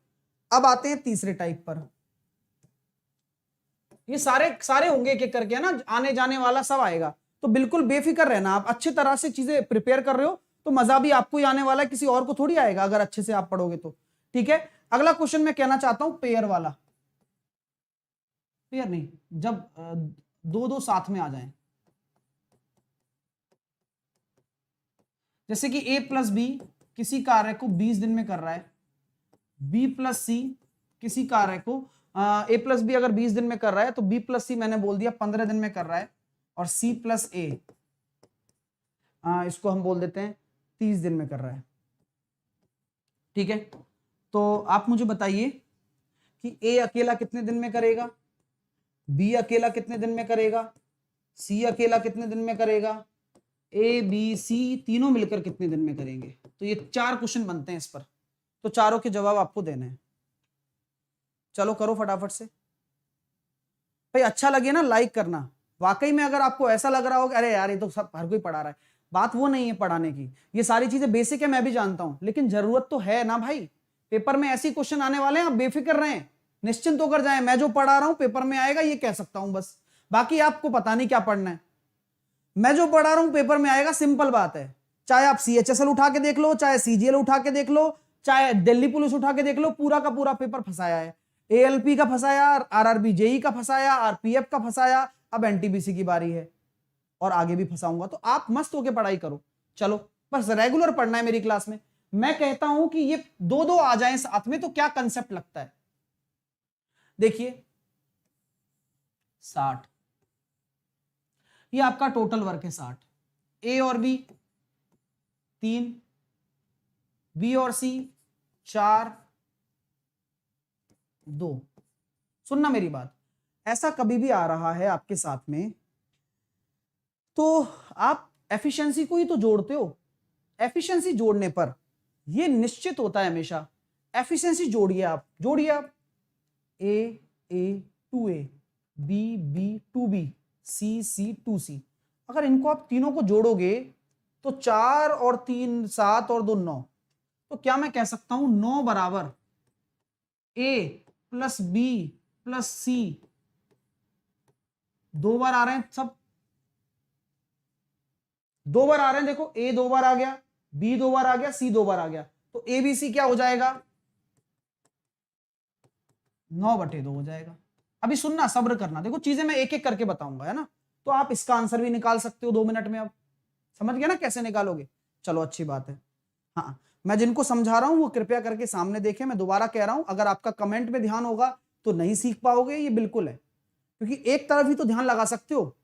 अब आते हैं तीसरे टाइप पर। ये सारे सारे होंगे एक एक करके, है ना, आने जाने वाला सब आएगा, तो बिल्कुल बेफिक्र रहना, आप अच्छी तरह से चीजें प्रिपेयर कर रहे हो तो मजा भी आपको ही आने वाला है, किसी और को थोड़ी आएगा अगर अच्छे से आप पढ़ोगे तो, ठीक है। अगला क्वेश्चन मैं कहना चाहता हूं पेयर वाला, पेयर नहीं, जब दो दो साथ में आ जाएं, जैसे कि a प्लस बी किसी कार्य को 20 दिन में कर रहा है, b प्लस सी किसी कार्य को a प्लस बी अगर 20 दिन में कर रहा है तो b प्लस सी मैंने बोल दिया 15 दिन में कर रहा है, और c प्लस ए इसको हम बोल देते हैं 30 दिन में कर रहा है, ठीक है। तो आप मुझे बताइए कि a अकेला कितने दिन में करेगा, b अकेला कितने दिन में करेगा, c अकेला कितने दिन में करेगा, ए बी सी तीनों मिलकर कितने दिन में करेंगे। तो ये 4 क्वेश्चन बनते हैं इस पर, तो चारों के जवाब आपको देने हैं। चलो करो फटाफट से भाई, अच्छा लगे ना लाइक करना। वाकई में अगर आपको ऐसा लग रहा हो कि अरे यार ये तो सब हर कोई पढ़ा रहा है, बात वो नहीं है पढ़ाने की, ये सारी चीजें बेसिक है, मैं भी जानता हूं, लेकिन जरूरत तो है ना भाई। पेपर में ऐसे क्वेश्चन आने वाले हैं, आप बेफिक्र रहें, निश्चिंत होकर जाएं, मैं जो पढ़ा रहा हूं पेपर में आएगा ये कह सकता हूं बस, बाकी आपको पता नहीं क्या पढ़ना है। मैं जो पढ़ा रहा हूं पेपर में आएगा, सिंपल बात है। चाहे आप CHSL उठा के देख लो, चाहे CGL उठा के देख लो, चाहे दिल्ली पुलिस उठा के देख लो, पूरा का पूरा पेपर फंसाया है। ALP का फंसाया, RRB JE का फंसाया, RPF का फंसाया, अब NTPC की बारी है और आगे भी फंसाऊंगा। तो आप मस्त होके पढ़ाई करो, चलो बस रेगुलर पढ़ना है मेरी क्लास में। मैं कहता हूं कि ये दो दो आ जाएं साथ में तो क्या कंसेप्ट लगता है। देखिए 60, ये आपका टोटल वर्क है 60, ए और बी 3, बी और सी 4, 2। सुनना मेरी बात, ऐसा कभी भी आ रहा है आपके साथ में तो आप एफिशिएंसी को ही तो जोड़ते हो। एफिशिएंसी जोड़ने पर ये निश्चित होता है हमेशा, एफिशिएंसी जोड़िए आप, जोड़िए आप, ए 2a, बी 2b, सी 2c। अगर इनको आप तीनों को जोड़ोगे तो 4 और 3 7 और 2 9, तो क्या मैं कह सकता हूं 9 बराबर a प्लस बी प्लस सी, 2 बार आ रहे हैं सब, 2 बार आ रहे हैं, देखो a 2 बार आ गया, b 2 बार आ गया, c 2 बार आ गया, तो ABC क्या हो जाएगा 9/2 हो जाएगा। अभी सुनना, सब्र करना, देखो चीजें मैं एक एक करके बताऊंगा, है ना, तो आप इसका आंसर भी निकाल सकते हो 2 मिनट में। अब समझ गया ना कैसे निकालोगे, चलो अच्छी बात है। हाँ, मैं जिनको समझा रहा हूं वो कृपया करके सामने देखें। मैं दोबारा कह रहा हूं, अगर आपका कमेंट में ध्यान होगा तो नहीं सीख पाओगे, ये बिल्कुल है, क्योंकि एक तरफ ही तो ध्यान लगा सकते हो,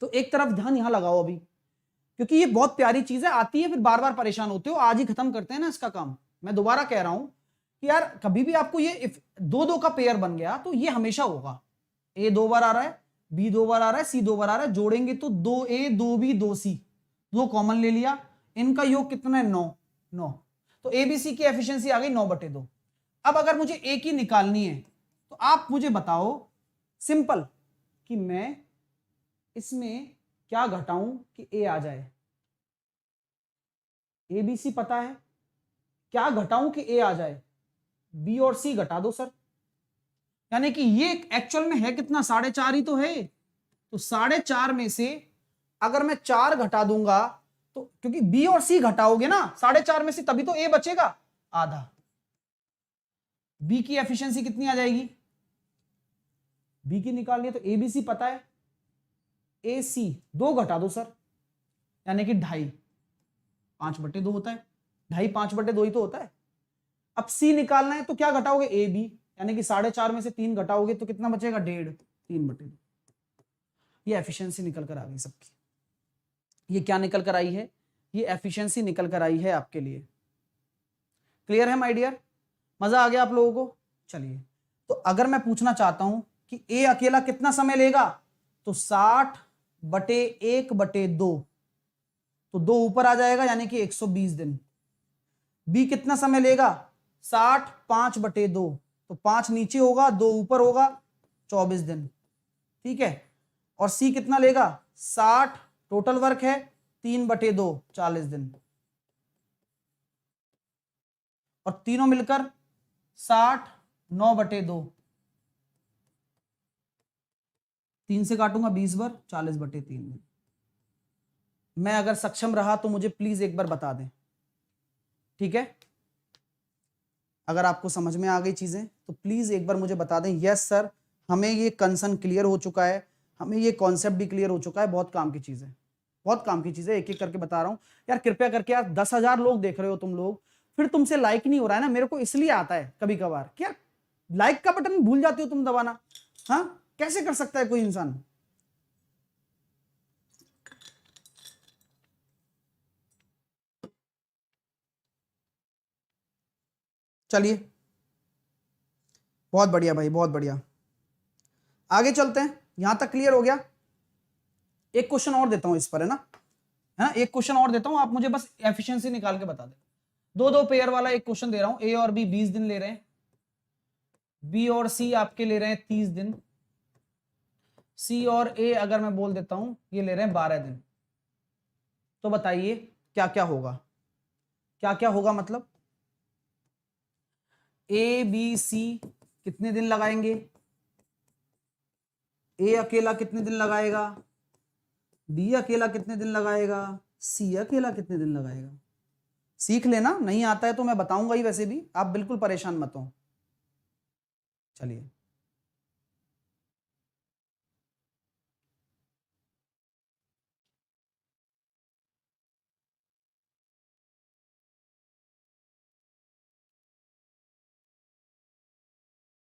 तो एक तरफ ध्यान यहां लगाओ अभी, क्योंकि ये बहुत प्यारी चीज है, आती है फिर बार बार परेशान होते हो। आज ही खत्म करते हैं ना इसका काम। मैं दोबारा कह रहा हूं कि यार कभी भी आपको ये 2-2 का पेयर बन गया तो ये हमेशा होगा, ए 2 बार आ रहा है, बी 2 बार आ रहा है, सी 2 बार आ रहा है, जोड़ेंगे तो 2a 2b 2c, 2 कॉमन ले लिया, इनका योग कितना है 9, तो ABC की एफिशिएंसी आ गई 9/2। अब अगर मुझे ए की निकालनी है तो आप मुझे बताओ सिंपल कि मैं इसमें क्या घटाऊं कि ए आ जाए। ABC पता है, क्या घटाऊं कि ए आ जाए, बी और सी घटा दो सर, यानी कि ये एक्चुअल में है कितना 4.5 ही तो है, तो 4.5 में से अगर मैं 4 घटा दूंगा तो, क्योंकि बी और सी घटाओगे ना 4.5 में से तभी तो ए बचेगा, आधा। बी की एफिशिएंसी कितनी आ जाएगी, बी की निकालनी है तो एबीसी पता है, ए सी 2 घटा दो सर, यानी कि 2.5, 5/2 होता है, 2.5 5/2 ही तो होता है। अब सी निकालना है तो क्या घटाओगे, ए बी, यानी कि 4.5 में से 3 घटाओगे तो कितना बचेगा, 1.5, 3/2। ये एफिशिएंसी निकल कर आ गई सबकी। ये क्या निकल कर आई है, ये एफिशिएंसी निकल कर आई है आपके लिए। क्लियर है माय डियर, मजा आ गया आप लोगों को। चलिए, तो अगर मैं पूछना चाहता हूं कि ए अकेला कितना समय लेगा, तो 60/1/2, तो 2 ऊपर आ जाएगा यानी कि 120 दिन। बी कितना समय लेगा, 60 5/2, तो 5 नीचे होगा 2 ऊपर होगा, 24 दिन। ठीक है, और सी कितना लेगा, 60, टोटल वर्क है 3/2, 40 दिन, और तीनों मिलकर 60 9/2, 3 से काटूंगा 20 बार, 40/3 दिन। मैं अगर सक्षम रहा तो मुझे प्लीज एक बार बता दें, ठीक है। अगर आपको समझ में आ गई चीजें तो प्लीज एक बार मुझे बता दें, यस सर हमें ये कंसर्न क्लियर हो चुका है, हमें ये कॉन्सेप्ट भी क्लियर हो चुका है। बहुत काम की चीज है, बहुत काम की चीज है, एक एक करके बता रहा हूं यार। कृपया करके यार, 10,000 लोग देख रहे हो तुम लोग, फिर तुमसे लाइक नहीं हो रहा है ना, मेरे को इसलिए आता है कभी कभार कि यार लाइक का बटन भूल जाते हो तुम दबाना। हाँ, कैसे कर सकता है कोई इंसान। चलिए, बहुत बढ़िया भाई, बहुत बढ़िया, आगे चलते हैं। यहां तक क्लियर हो गया। एक क्वेश्चन और देता हूं इस पर, है ना, एक क्वेश्चन और देता हूं, आप मुझे बस एफिशिएंसी निकाल के बता दें। 2-2 पेयर वाला एक क्वेश्चन दे रहा हूं। ए और बी 20 दिन ले रहे हैं, बी और सी आपके ले रहे हैं 30 दिन, सी और ए अगर मैं बोल देता हूं ये ले रहे हैं 12 दिन। तो बताइए क्या क्या होगा, क्या क्या होगा, मतलब ए बी सी कितने दिन लगाएंगे, ए अकेला कितने दिन लगाएगा, बी अकेला कितने दिन लगाएगा, सी अकेला कितने दिन लगाएगा। सीख लेना, नहीं आता है तो मैं बताऊंगा ही, वैसे भी आप बिल्कुल परेशान मत हो। चलिए,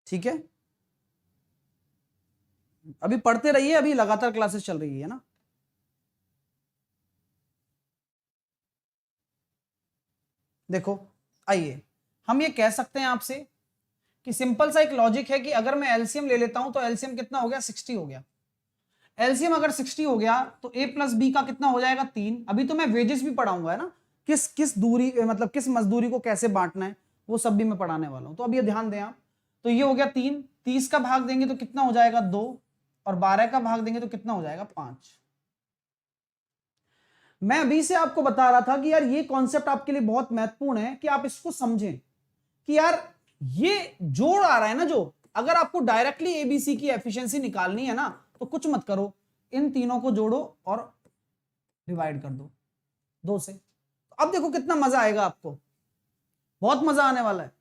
ठीक है, अभी पढ़ते रहिए, अभी लगातार क्लासेस चल रही है ना। देखो, आइए हम ये कह सकते हैं आपसे कि सिंपल सा एक लॉजिक है कि अगर मैं एलसीएम ले लेता हूं तो एलसीएम कितना हो गया, 60 हो गया। एलसीएम अगर 60 हो गया तो ए प्लस बी का कितना हो जाएगा, 3। अभी तो मैं वेजेस भी पढ़ाऊंगा, है ना, किस किस दूरी, मतलब किस मजदूरी को कैसे बांटना है, वो सब भी मैं पढ़ाने वाला हूं। तो अब ये ध्यान दें आप, तो ये हो गया 3, 30 का भाग देंगे तो कितना हो जाएगा, 2, और 12 का भाग देंगे तो कितना हो जाएगा, 5। मैं अभी से आपको बता रहा था कि यार ये कॉन्सेप्ट आपके लिए बहुत महत्वपूर्ण है कि आप इसको समझें कि यार ये जोड़ आ रहा है ना, जो अगर आपको डायरेक्टली एबीसी की एफिशिएंसी निकालनी है ना तो कुछ मत करो, इन तीनों को जोड़ो और डिवाइड कर दो 2 से। अब देखो कितना मजा आएगा आपको, बहुत मजा आने वाला है।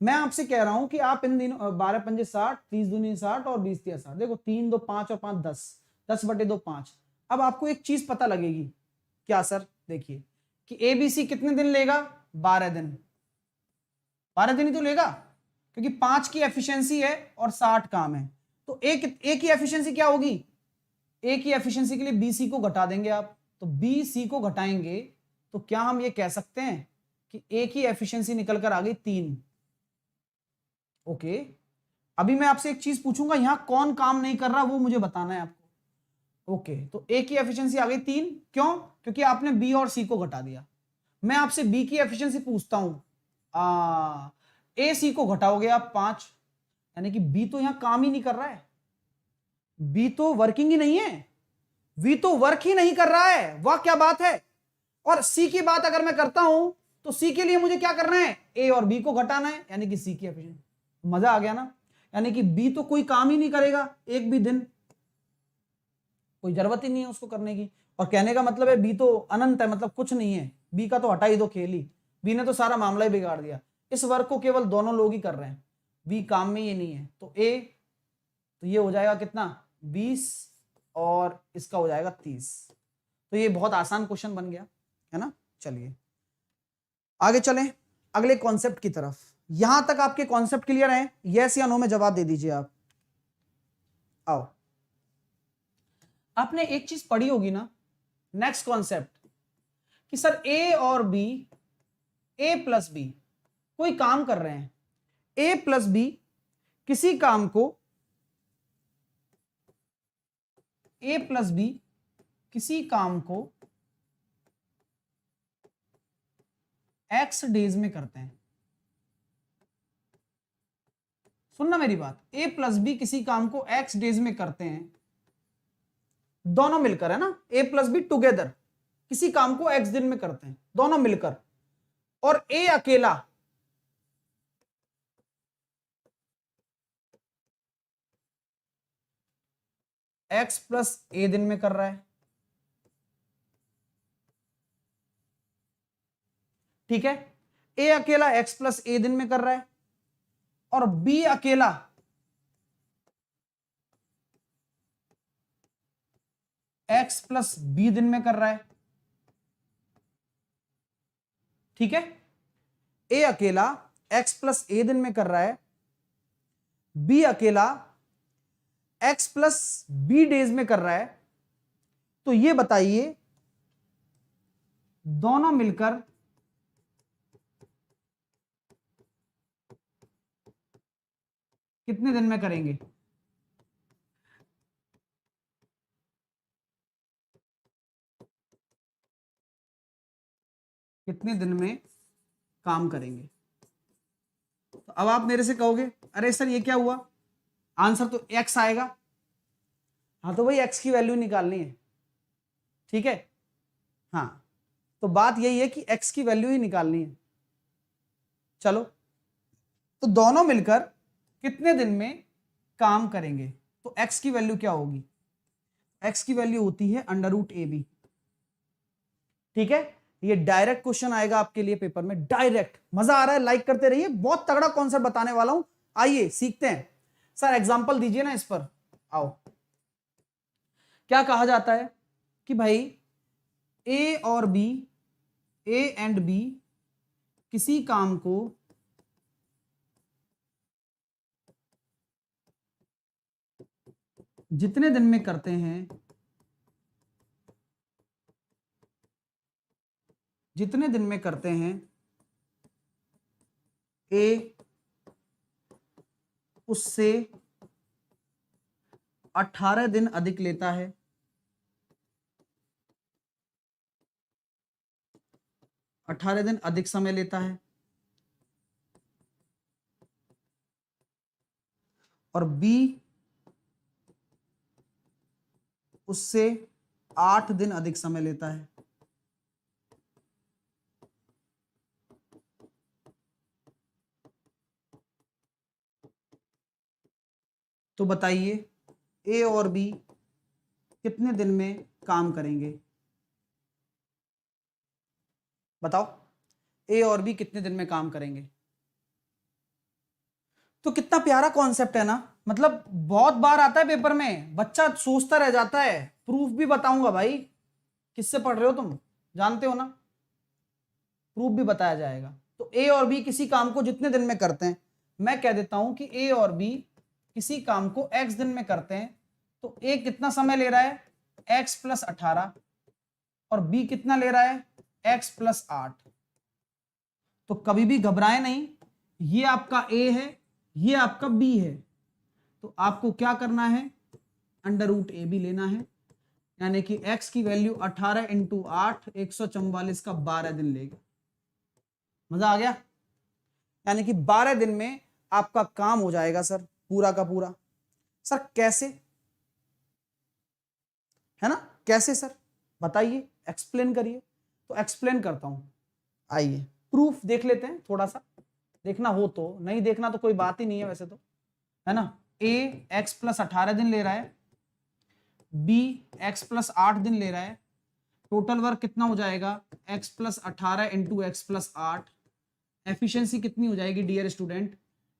मैं आपसे कह रहा हूं कि आप इन दिनों 12 पंजे 60, 30 दूनी 60 और 20 तिया 60, देखो 3 2 5 और 5 10, 10/2 5। अब आपको एक चीज पता लगेगी, क्या सर, देखिए कि एबीसी कितने दिन लेगा, 12 दिन, 12 दिन ही तो लेगा, क्योंकि 5 की एफिशिएंसी है और 60 काम है। तो ए की एफिशिएंसी क्या होगी, ए की एफिशिएंसी के लिए बी सी को घटा देंगे आप, तो बी सी को घटाएंगे तो क्या हम ये कह सकते हैं कि ए की एफिशिएंसी निकल कर आ गई 3। ओके, अभी मैं आपसे एक चीज पूछूंगा, यहां कौन काम नहीं कर रहा वो मुझे बताना है आपको। ओके, तो ए की एफिशिएंसी आ गई 3, क्यों, क्योंकि आपने बी और सी को घटा दिया। मैं आपसे बी की एफिशिएंसी पूछता हूं, ए सी को घटाओगे आप 5, यानी कि बी तो यहां काम ही नहीं कर रहा है, बी तो वर्किंग ही नहीं है, बी तो वर्क ही नहीं कर रहा है, वाह क्या बात है। और सी की बात अगर मैं करता हूं तो सी के लिए मुझे क्या करना है, ए और बी को घटाना है, यानी कि सी की एफिशिएंसी। मजा आ गया ना, यानी कि बी तो कोई काम ही नहीं करेगा एक भी दिन, कोई जरूरत ही नहीं है उसको करने की। और कहने का मतलब है बी तो अनंत है, मतलब कुछ नहीं है, बी का तो हटा ही दो खेल ही, बी ने तो सारा मामला ही बिगाड़ दिया। इस वर्क को केवल दोनों लोग ही कर रहे हैं, बी काम में ये नहीं है। तो ए, तो ये हो जाएगा कितना 20 और इसका हो जाएगा 30। तो ये बहुत आसान क्वेश्चन बन गया है ना। चलिए आगे चलें अगले कॉन्सेप्ट की तरफ। यहां तक आपके कॉन्सेप्ट क्लियर है? यस या नो में जवाब दे दीजिए आप। आओ, आपने एक चीज पढ़ी होगी ना, नेक्स्ट कॉन्सेप्ट, कि सर ए और बी, ए प्लस बी कोई काम कर रहे हैं, ए प्लस बी किसी काम को, ए प्लस बी किसी काम को एक्स डेज में करते हैं। सुनना मेरी बात, ए प्लस बी किसी काम को एक्स डेज में करते हैं, दोनों मिलकर, है ना, ए प्लस बी टुगेदर किसी काम को एक्स दिन में करते हैं दोनों मिलकर, और ए अकेला एक्स प्लस ए दिन में कर रहा है। ठीक है, ए अकेला एक्स प्लस ए दिन में कर रहा है और बी अकेला एक्स प्लस बी दिन में कर रहा है। ठीक है, ए अकेला एक्स प्लस ए दिन में कर रहा है, बी अकेला एक्स प्लस बी डेज में कर रहा है। तो ये बताइए दोनों मिलकर कितने दिन में करेंगे? कितने दिन में काम करेंगे? तो अब आप मेरे से कहोगे अरे सर ये क्या हुआ, आंसर तो एक्स आएगा। हाँ तो भाई एक्स की वैल्यू निकालनी है। ठीक है, हाँ तो बात यही है कि एक्स की वैल्यू ही निकालनी है। चलो, तो दोनों मिलकर कितने दिन में काम करेंगे? तो एक्स की वैल्यू क्या होगी? एक्स की वैल्यू होती है अंडर रूट ए बी। ठीक है, ये डायरेक्ट क्वेश्चन आएगा आपके लिए पेपर में, डायरेक्ट। मजा आ रहा है? लाइक करते रहिए, बहुत तगड़ा कॉन्सेप्ट बताने वाला हूं। आइए सीखते हैं। सर एग्जांपल दीजिए ना इस पर। आओ, क्या कहा जाता है कि भाई ए और बी, ए एंड बी किसी काम को जितने दिन में करते हैं, जितने दिन में करते हैं, ए उससे 18 दिन अधिक लेता है, 18 दिन अधिक समय लेता है, और बी उससे 8 दिन अधिक समय लेता है। तो बताइए ए और बी कितने दिन में काम करेंगे? बताओ, ए और बी कितने दिन में काम करेंगे? तो कितना प्यारा कॉन्सेप्ट है ना, मतलब बहुत बार आता है पेपर में, बच्चा सोचता रह जाता है। प्रूफ भी बताऊंगा भाई, किससे पढ़ रहे हो तुम, जानते हो ना, प्रूफ भी बताया जाएगा। तो ए और बी किसी काम को जितने दिन में करते हैं, मैं कह देता हूं कि ए और बी किसी काम को एक्स दिन में करते हैं, तो ए कितना समय ले रहा है? एक्स प्लस 18, और बी कितना ले रहा है? X plus 8। तो कभी भी घबराए नहीं, ये आपका ए है, ये आपका बी है, तो आपको क्या करना है? अंडर रूट ए बी लेना है, यानी कि x की वैल्यू 18 इंटू 8, 144 का 12 दिन लेगा। मजा आ गया? यानी कि 12 दिन में आपका काम हो जाएगा सर, पूरा का पूरा। सर कैसे, है ना, कैसे सर बताइए, एक्सप्लेन करिए। तो एक्सप्लेन करता हूं, आइए प्रूफ देख लेते हैं। थोड़ा सा देखना हो तो, नहीं देखना तो कोई बात ही नहीं है वैसे तो, है ना। ए एक्स प्लस 18 दिन ले रहा है, बी एक्स प्लस 8 दिन ले रहा है, टोटल वर्क कितना हो जाएगा? X plus 18 into x plus 8, efficiency कितनी हो जाएगी डियर स्टूडेंट?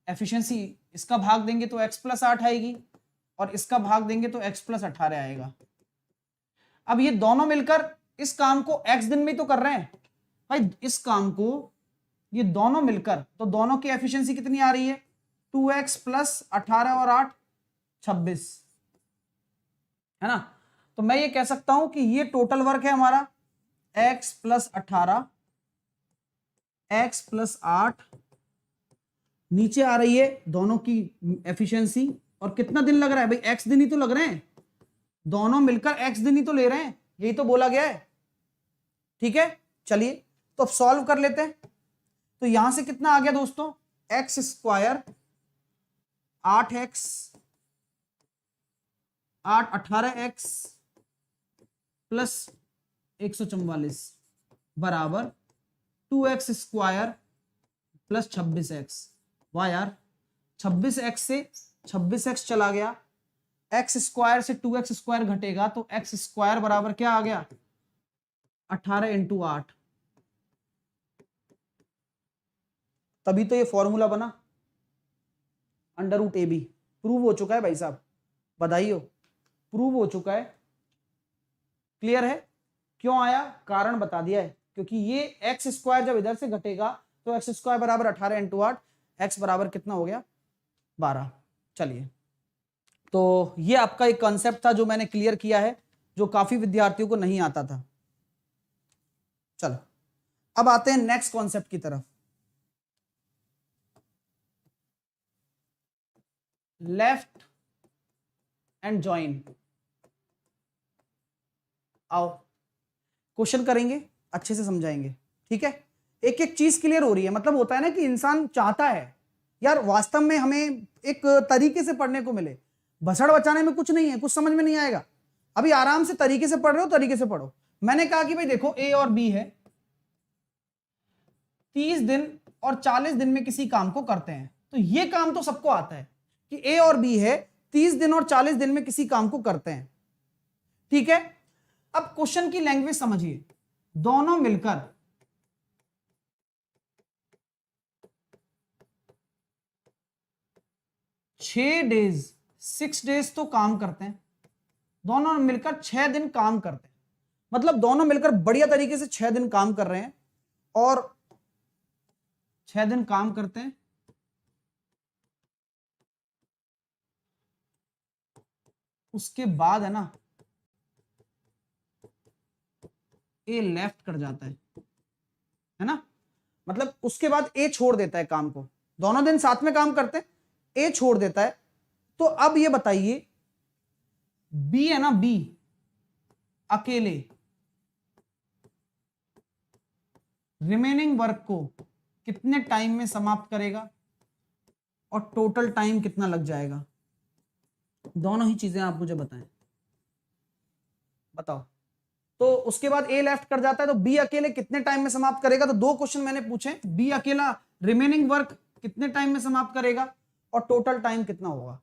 एफिशिएंसी इसका भाग देंगे तो x प्लस 8 आएगी और इसका भाग देंगे तो x प्लस 18 आएगा। अब ये दोनों मिलकर इस काम को x दिन में तो कर रहे हैं भाई, इस काम को ये दोनों मिलकर, तो दोनों की एफिशिएंसी कितनी आ रही है? 2x प्लस 18 और 8 26, है ना। तो मैं ये कह सकता हूं कि ये टोटल वर्क है हमारा x प्लस 18, x प्लस 8, नीचे आ रही है दोनों की एफिशिएंसी, और कितना दिन लग रहा है भाई? x दिन ही तो लग रहे हैं, दोनों मिलकर x दिन ही तो ले रहे हैं, यही तो बोला गया है। ठीक है, चलिए तो अब सॉल्व कर लेते हैं। तो यहां से कितना आ गया दोस्तों? X square 8x 8 18x plus 144 बराबर 2x स्क्वायर प्लस 26x। वाह यार, 26x से 26x चला गया, x स्क्वायर से 2x स्क्वायर घटेगा तो x स्क्वायर बराबर क्या आ गया? 18 इंटू 8। तभी तो ये फॉर्मूला बना अंडर रूट AB। प्रूव हो चुका है भाई साहब, बधाई हो, प्रूव हो चुका है। क्लियर है? क्यों आया? कारण बता दिया है, क्योंकि ये एक्स स्क्वायर जब इधर से घटेगा तो एक्स स्क्वायर बराबर 18 इंटू 8, एक्स बराबर कितना हो गया? 12। चलिए, तो ये आपका एक कॉन्सेप्ट था जो मैंने क्लियर किया है, जो काफी विद्यार्थियों को नहीं आता था। चलो अब आते हैं नेक्स्ट कॉन्सेप्ट की तरफ। Left and join. आओ क्वेश्चन करेंगे, अच्छे से समझाएंगे। ठीक है, एक एक चीज क्लियर हो रही है। मतलब होता है ना कि इंसान चाहता है यार वास्तव में हमें एक तरीके से पढ़ने को मिले, भसड़ बचाने में कुछ नहीं है, कुछ समझ में नहीं आएगा, अभी आराम से तरीके से पढ़ रहे हो, तरीके से पढ़ो। मैंने कहा कि भाई देखो A और B है, 30 दिन और 40 दिन में किसी काम को करते हैं, तो ये काम तो सबको आता है कि A और B है, 30 दिन और 40 दिन में किसी काम को करते हैं। ठीक है, अब क्वेश्चन की लैंग्वेज समझिए। दोनों मिलकर 6 डेज तो काम करते हैं, दोनों मिलकर 6 दिन काम करते हैं, मतलब दोनों मिलकर बढ़िया तरीके से 6 दिन काम कर रहे हैं, और 6 दिन काम करते हैं, उसके बाद है ना ए लेफ्ट कर जाता है ना, मतलब उसके बाद ए छोड़ देता है काम को। दोनों दिन साथ में काम करते हैं, ए छोड़ देता है। तो अब ये बताइए बी है ना, बी अकेले रिमेनिंग वर्क को कितने टाइम में समाप्त करेगा और टोटल टाइम कितना लग जाएगा? दोनों ही चीजें आप मुझे बताएं, बताओ। तो उसके बाद ए लेफ्ट कर जाता है, तो बी अकेले कितने टाइम में समाप्त करेगा? तो दो क्वेश्चन मैंने पूछे, बी अकेला रिमेनिंग वर्क कितने टाइम में समाप्त करेगा और टोटल टाइम कितना होगा?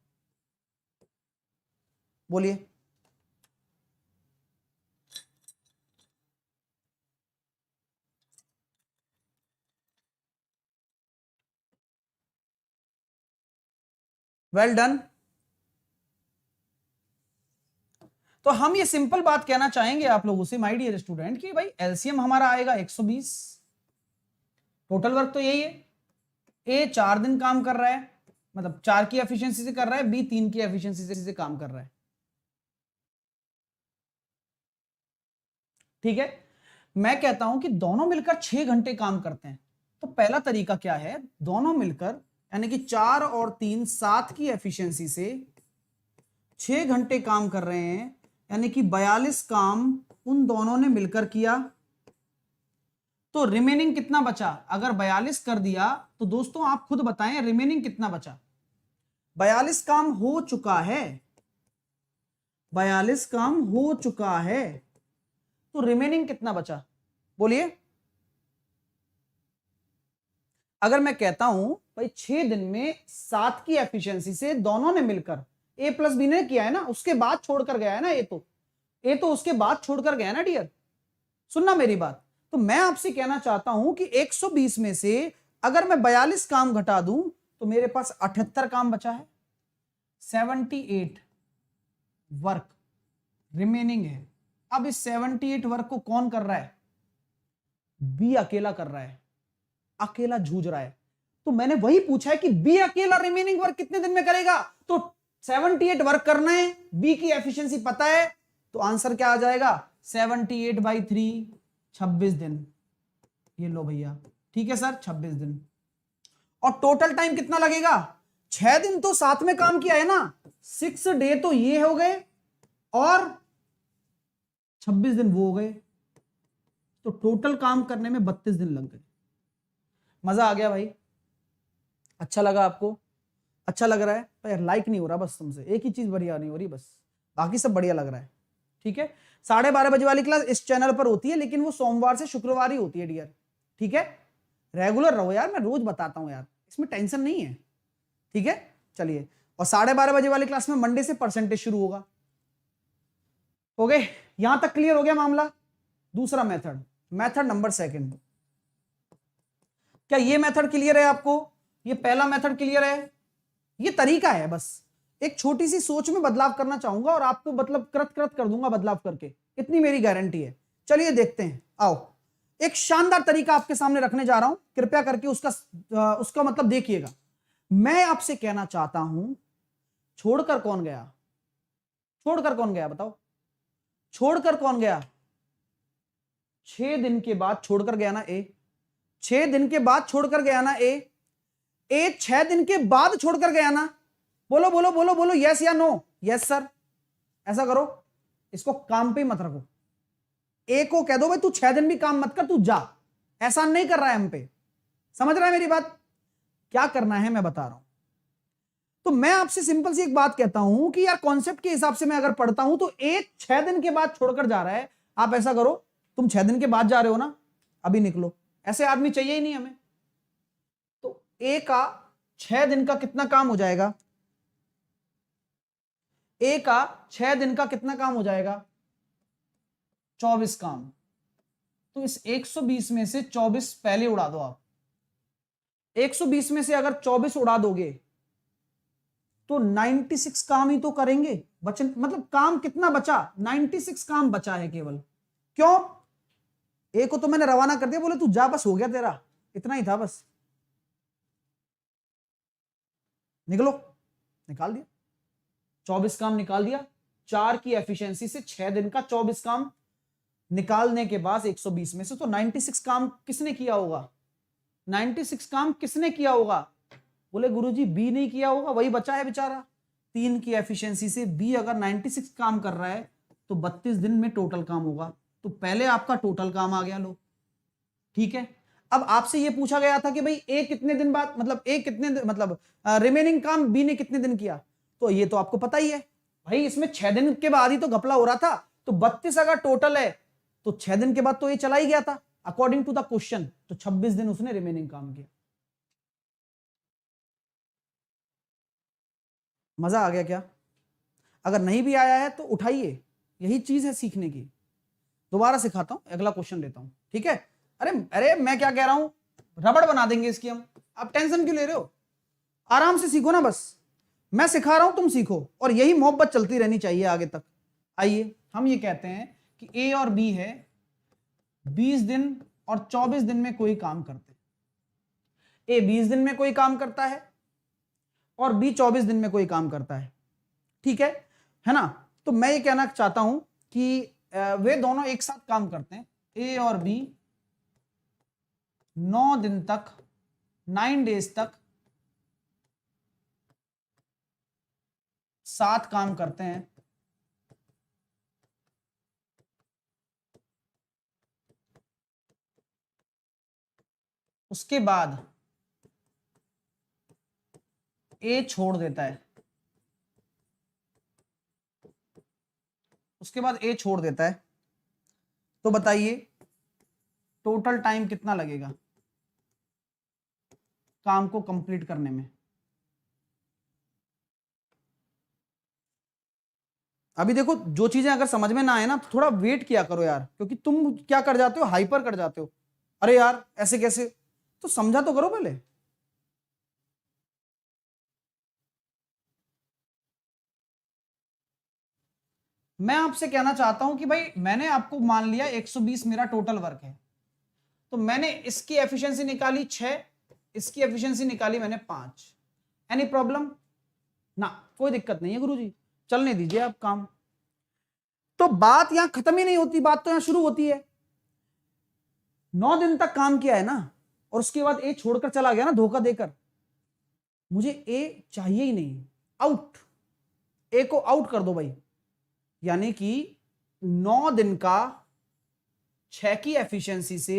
बोलिए। Well done. तो हम ये सिंपल बात कहना चाहेंगे आप लोगों से माय डियर स्टूडेंट कि भाई एलसीएम हमारा आएगा 120, टोटल वर्क तो यही है। ए 4 दिन काम कर रहा है, मतलब 4 की एफिशिएंसी से कर रहा है, बी 3 की एफिशिएंसी से काम कर रहा है। ठीक है, मैं कहता हूं कि दोनों मिलकर 6 घंटे काम करते हैं। तो पहला तरीका क्या है? दोनों मिलकर यानी कि 4 और 3 7 की एफिशिएंसी से 6 घंटे काम कर रहे हैं, यानी कि 42 काम उन दोनों ने मिलकर किया। तो रिमेनिंग कितना बचा? अगर 42 कर दिया तो दोस्तों आप खुद बताएं रिमेनिंग कितना बचा? 42 काम हो चुका है, 42 काम हो चुका है, तो रिमेनिंग कितना बचा? बोलिए। अगर मैं कहता हूं भाई 6 दिन में 7 की एफिशिएंसी से दोनों ने मिलकर, ए प्लस बी ने किया है ना, उसके बाद छोड़कर गया है ना, ए तो उसके बाद छोड़कर गया है ना डियर, सुनना मेरी बात। तो मैं आपसे कहना चाहता हूं कि 120 में से अगर मैं 42 काम घटा दूं तो मेरे पास 78 काम बचा है। 78 वर्क रिमेनिंग है। अब इस 78 वर्क को कौन कर रहा है? बी अकेला कर रहा है, अकेला जूझ रहा है। तो मैंने वही पूछा है कि बी अकेला रिमेनिंग वर्क कितने दिन में करेगा, तो 78 वर्क करना है, बी की एफिशिएंसी पता है, तो आंसर क्या आ जाएगा? 78/3 26 दिन। ये लो भैया, ठीक है सर, 26 दिन। और टोटल टाइम कितना लगेगा? 6 दिन तो साथ में काम किया है ना, 6 डे तो ये हो गए और 26 दिन वो हो गए, तो टोटल काम करने में 32 दिन लग गए। मजा आ गया भाई? अच्छा लगा आपको? अच्छा लग रहा है? पर यार लाइक नहीं हो रहा, बस तुमसे एक ही चीज बढ़िया नहीं हो रही, बस बाकी सब बढ़िया लग रहा है। ठीक है, 12:30 बजे वाली क्लास इस चैनल पर होती है, लेकिन वो सोमवार से शुक्रवार ही होती है डियर। ठीक है, रेगुलर रहो यार, मैं रोज बताता हूं यार, इसमें टेंशन नहीं है। ठीक है, चलिए। और 12:30 बजे वाली क्लास में मंडे से परसेंटेज शुरू होगा। हो गए? यहां तक क्लियर हो गया मामला? दूसरा मेथड, मेथड नंबर 2। क्या ये मेथड क्लियर है आपको? ये पहला मेथड क्लियर है? ये तरीका है, बस एक छोटी सी सोच में बदलाव करना चाहूंगा और आपको मतलब कृत कृत कर दूंगा बदलाव करके, इतनी मेरी गारंटी है। चलिए देखते हैं, आओ। एक शानदार तरीका आपके सामने रखने जा रहा हूं, कृपया करके उसका मतलब देखिएगा। मैं आपसे कहना चाहता हूं, छोड़कर कौन गया? छोड़कर कौन गया बताओ? छोड़कर कौन गया? 6 दिन के बाद छोड़कर गया ना ए। 6 दिन के बाद छोड़कर गया ना ए। 6 दिन के बाद छोड़कर गया ना? बोलो बोलो बोलो बोलो, यस या नो? Yes sir. ऐसा करो, इसको काम पे मत रखो, ए को कह दो भाई तू 6 दिन भी काम मत कर, तू जा। ऐसा नहीं कर रहा है हम पे, समझ रहा है मेरी बात? क्या करना है मैं बता रहा हूं। तो मैं आपसे सिंपल सी एक बात कहता हूं कि यार कॉन्सेप्ट के हिसाब से मैं अगर पढ़ता हूं तो ए 6 दिन के बाद छोड़कर जा रहा है। आप ऐसा करो, तुम 6 दिन के बाद जा रहे हो ना, अभी निकलो। ऐसे आदमी चाहिए ही नहीं हमें। तो ए का 6 दिन का कितना काम हो जाएगा? ए का 6 दिन का कितना काम हो जाएगा? 24 काम। तो इस 120 में से 24 पहले उड़ा दो आप। 120 में से अगर 24 उड़ा दोगे तो 96 काम ही तो करेंगे बचन, मतलब काम कितना बचा? 96 काम बचा है केवल। क्यों? ए को तो मैंने रवाना कर दिया, बोले तू जा, बस हो गया तेरा, इतना ही था बस। निकलो, निकाल दिया, 24 काम निकाल दिया। 4 की एफिशिएंसी से 6 दिन का 24 काम निकालने के बाद 120 में से तो 96 काम किसने किया होगा? 96 काम किसने किया होगा? बोले गुरुजी बी नहीं किया होगा, वही बचा है बेचारा। 3 की एफिशिएंसी से बी अगर 96 काम कर रहा है तो 32 दिन में टोटल काम होगा। तो पहले आपका टोटल काम आ गया, लो। ठीक है, अब आपसे ये पूछा गया था कि भाई ए कितने दिन बाद, मतलब ए कितने मतलब रिमेनिंग काम बी ने कितने दिन किया, तो ये तो आपको पता ही है भाई। इसमें 6 दिन के बाद ही तो घपला हो रहा था, तो 32 अगर टोटल है तो 6 दिन के बाद तो ये चला ही गया था अकॉर्डिंग टू द क्वेश्चन। तो 26 दिन उसने रिमेनिंग काम किया। मजा आ गया क्या? अगर नहीं भी आया है तो उठाइए, यही चीज है सीखने की। दोबारा सिखाता हूं, अगला क्वेश्चन लेता हूं, ठीक है? अरे अरे मैं क्या कह रहा हूं, रबड़ बना देंगे इसकी हम, आप टेंशन क्यों ले रहे हो? आराम से सीखो ना, बस मैं सिखा रहा हूं तुम सीखो, और यही मोहब्बत चलती रहनी चाहिए आगे तक। आइए, हम ये कहते हैं कि ए और बी है, 20 दिन और 24 दिन में कोई काम करते हैं। ए 20 दिन में कोई काम करता है और बी 24 दिन में कोई काम करता है, ठीक है ना? तो मैं ये कहना चाहता हूं कि वे दोनों एक साथ काम करते हैं, ए और बी 9 दिन तक, 9 डेज तक साथ काम करते हैं। उसके बाद ए छोड़ देता है, उसके बाद ए छोड़ देता है। तो बताइए टोटल टाइम कितना लगेगा काम को कंप्लीट करने में? अभी देखो, जो चीजें अगर समझ में ना आए ना तो थोड़ा वेट किया करो यार, क्योंकि तुम क्या कर जाते हो, हाइपर कर जाते हो। अरे यार ऐसे कैसे, तो समझा तो करो पहले। मैं आपसे कहना चाहता हूं कि भाई मैंने आपको मान लिया 120 मेरा टोटल वर्क है, तो मैंने इसकी एफिशिएंसी निकाली 6, इसकी एफिशिएंसी निकाली मैंने 5। एनी प्रॉब्लम ना? कोई दिक्कत नहीं है गुरुजी, चलने दीजिए आप काम। तो बात यहां खत्म ही नहीं होती, बात तो यहां शुरू होती है। 9 दिन तक काम किया है ना, और उसके बाद ए छोड़कर चला गया ना धोखा देकर, मुझे ए चाहिए ही नहीं, आउट। ए को आउट कर दो भाई। यानी कि 9 दिन का 6 की एफिशिएंसी से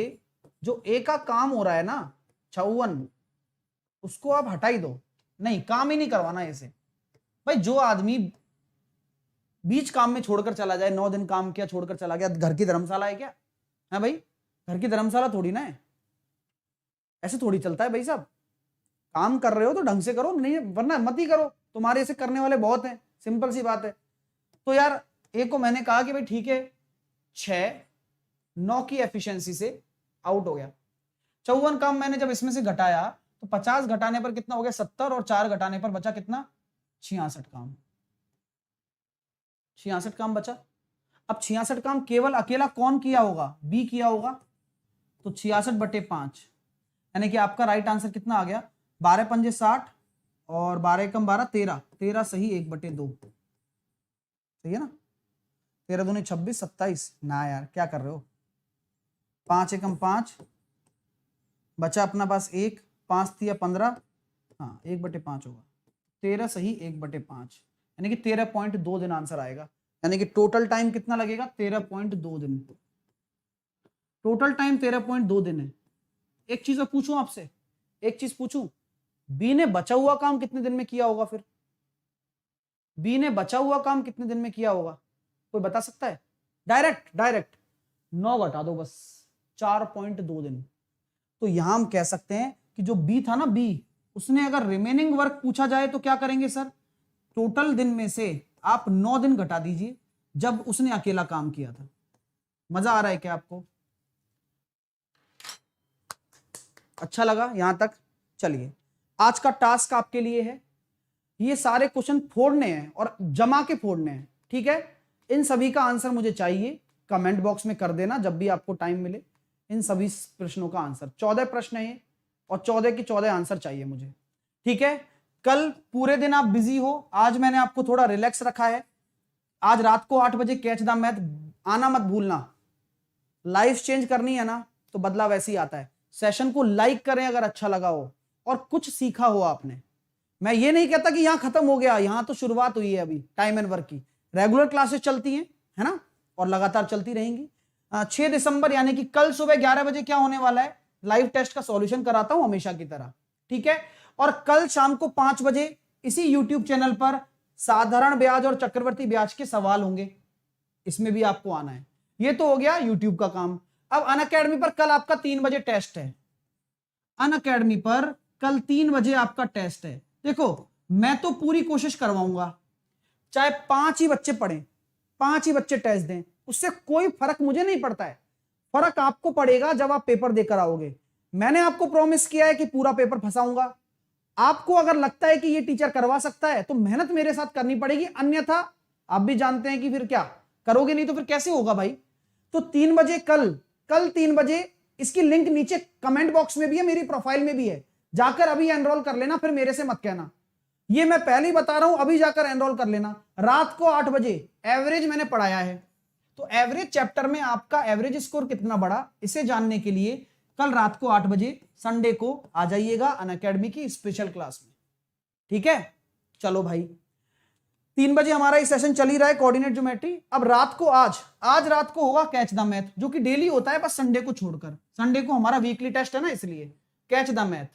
जो ए का काम हो रहा है ना 54, उसको आप हटा ही दो। नहीं, काम ही नहीं करवाना ऐसे भाई। जो आदमी बीच काम में छोड़कर चला जाए, 9 दिन काम किया छोड़कर चला गया, घर की धर्मशाला है क्या? है भाई, घर की धर्मशाला थोड़ी ना है, ऐसे थोड़ी चलता है भाई साहब। काम कर रहे हो तो ढंग से करो, नहीं वरना मत ही करो, तुम्हारे ऐसे करने वाले बहुत हैं, सिंपल सी बात है। तो यार ए को मैंने कहा कि भाई ठीक है, 6 9 की एफिशिएंसी से आउट हो गया। 54 काम मैंने जब इसमें से घटाया तो 50 घटाने पर कितना हो गया? 70, और 4 घटाने पर बचा कितना? 66 काम। 66 काम बचा। अब 66 काम केवल अकेला कौन किया होगा? बी किया होगा। तो 66/5, यानी कि आपका राइट आंसर कितना आ गया? 12 पंजे 60 और 12 एकम 12, 13, 13 सही 1/2। सही है ना? 13 दूनी 26, 27 ना यार, क्या कर रहे हो? 5 एकम 5 बचा अपना पास 1, 5 थी 15, हाँ 1/5 होगा। 13 सही 1/5, यानी कि 13.2 दिन आंसर आएगा। यानी कि टोटल टाइम कितना लगेगा? 13.2 दिन। टोटल टाइम 13.2 दिन है। एक चीज मैं पूछूं आपसे, एक चीज पूछूं, बी ने बचा हुआ काम कितने दिन में किया होगा? फिर बी ने बचा हुआ काम कितने दिन में किया होगा? कोई बता सकता है? डायरेक्ट 9 घटा दो बस, 4.2 दिन। तो यहां हम कह सकते हैं कि जो बी था ना, बी, उसने अगर रिमेनिंग वर्क पूछा जाए तो क्या करेंगे सर? टोटल दिन में से आप 9 दिन घटा दीजिए जब उसने अकेला काम किया था। मजा आ रहा है क्या आपको? अच्छा लगा यहां तक? चलिए, आज का टास्क आपके लिए है, ये सारे क्वेश्चन फोड़ने हैं और जमा के फोड़ने हैं, ठीक है? इन सभी का आंसर मुझे चाहिए, कमेंट बॉक्स में कर देना जब भी आपको टाइम मिले। इन सभी प्रश्नों का आंसर, 14 प्रश्न है और 14 के 14 आंसर चाहिए मुझे, ठीक है? कल पूरे दिन आप बिजी हो, आज मैंने आपको थोड़ा रिलैक्स रखा है। आज रात को 8 बजे कैच द मैथ आना मत भूलना। लाइफ चेंज करनी है ना तो बदलाव वैसे ही आता है। सेशन को लाइक करें अगर अच्छा लगा हो और कुछ सीखा हो आपने। मैं ये नहीं कहता कि यहां खत्म हो गया, यहां तो शुरुआत हुई है अभी टाइम एंड वर्क की। रेगुलर क्लासेस चलती हैं, है ना, और लगातार चलती रहेंगी। 6 दिसंबर यानी कि कल सुबह 11 बजे क्या होने वाला है? लाइव टेस्ट का सॉल्यूशन कराता हूं हमेशा की तरह, ठीक है? और कल शाम को 5 बजे इसी यूट्यूब चैनल पर साधारण ब्याज और चक्रवर्ती ब्याज के सवाल होंगे, इसमें भी आपको आना है। ये तो हो गया यूट्यूब का काम। अब अनअकैडमी पर कल आपका 3 बजे टेस्ट है। अनअकैडमी पर कल 3 बजे आपका टेस्ट है। देखो, मैं तो पूरी कोशिश करवाऊंगा, चाहे 5 ही बच्चे पढ़ें, 5 ही बच्चे टेस्ट दें, उससे कोई फर्क मुझे नहीं पड़ता है। फर्क आपको पड़ेगा जब आप पेपर देकर आओगे। मैंने आपको प्रॉमिस किया है कि पूरा पेपर फंसाऊंगा। आपको अगर लगता है कि ये टीचर करवा सकता है तो मेहनत मेरे साथ करनी पड़ेगी, अन्यथा आप भी जानते हैं कि फिर क्या करोगे, नहीं तो फिर कैसे होगा भाई। तो 3 बजे कल 3 बजे, इसकी लिंक नीचे कमेंट बॉक्स में भी है, मेरी प्रोफाइल में भी है, जाकर अभी एनरोल कर लेना, फिर मेरे से मत कहना। ये मैं पहले ही बता रहा हूं, अभी जाकर एनरोल कर लेना। रात को 8 बजे एवरेज मैंने पढ़ाया है, तो एवरेज चैप्टर में आपका एवरेज स्कोर कितना बढ़ा इसे जानने के लिए कल रात को 8 बजे संडे को आ जाइएगा अनअकैडमी की स्पेशल क्लास में, ठीक है? चलो भाई, 3 बजे हमारा ये सेशन चल ही रहा है, कोऑर्डिनेट ज्योमेट्री। अब रात को आज रात को होगा कैच द मैथ, जो कि डेली होता है, बस संडे को छोड़कर। संडे को हमारा वीकली टेस्ट है ना, इसलिए कैच द मैथ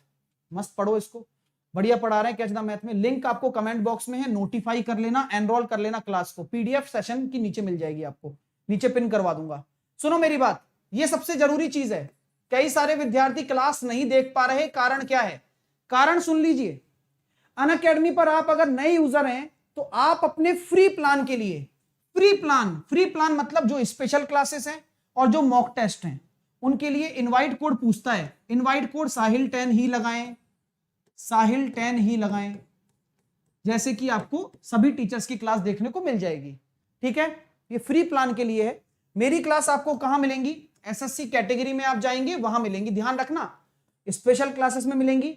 मस्त पढ़ो, इसको बढ़िया पढ़ा रहे हैं कैच द मैथ में। लिंक आपको कमेंट बॉक्स में है, नोटिफाई कर लेना, एनरोल कर लेना क्लास को। पीडीएफ सेशन की नीचे मिल जाएगी, आपको नीचे पिन करवा दूंगा। सुनो मेरी बात, ये सबसे जरूरी चीज है। कई सारे विद्यार्थी क्लास नहीं देख पा रहे, कारण क्या है? कारण सुन लीजिए। अनअकैडमी पर आप अगर नए यूजर हैं तो आप अपने फ्री प्लान के लिए, फ्री प्लान मतलब जो स्पेशल क्लासेस हैं और जो मॉक टेस्ट हैं, उनके लिए इनवाइट कोड पूछता है, इनवाइट कोड साहिल 10 ही लगाएं, साहिल 10 ही लगाएं, जैसे कि आपको सभी टीचर्स की क्लास देखने को मिल जाएगी। ठीक है, ये फ्री प्लान के लिए है। मेरी क्लास आपको कहां मिलेंगी? एसएससी कैटेगरी में आप जाएंगे वहां मिलेंगी, ध्यान रखना। स्पेशल क्लासेस में मिलेंगी,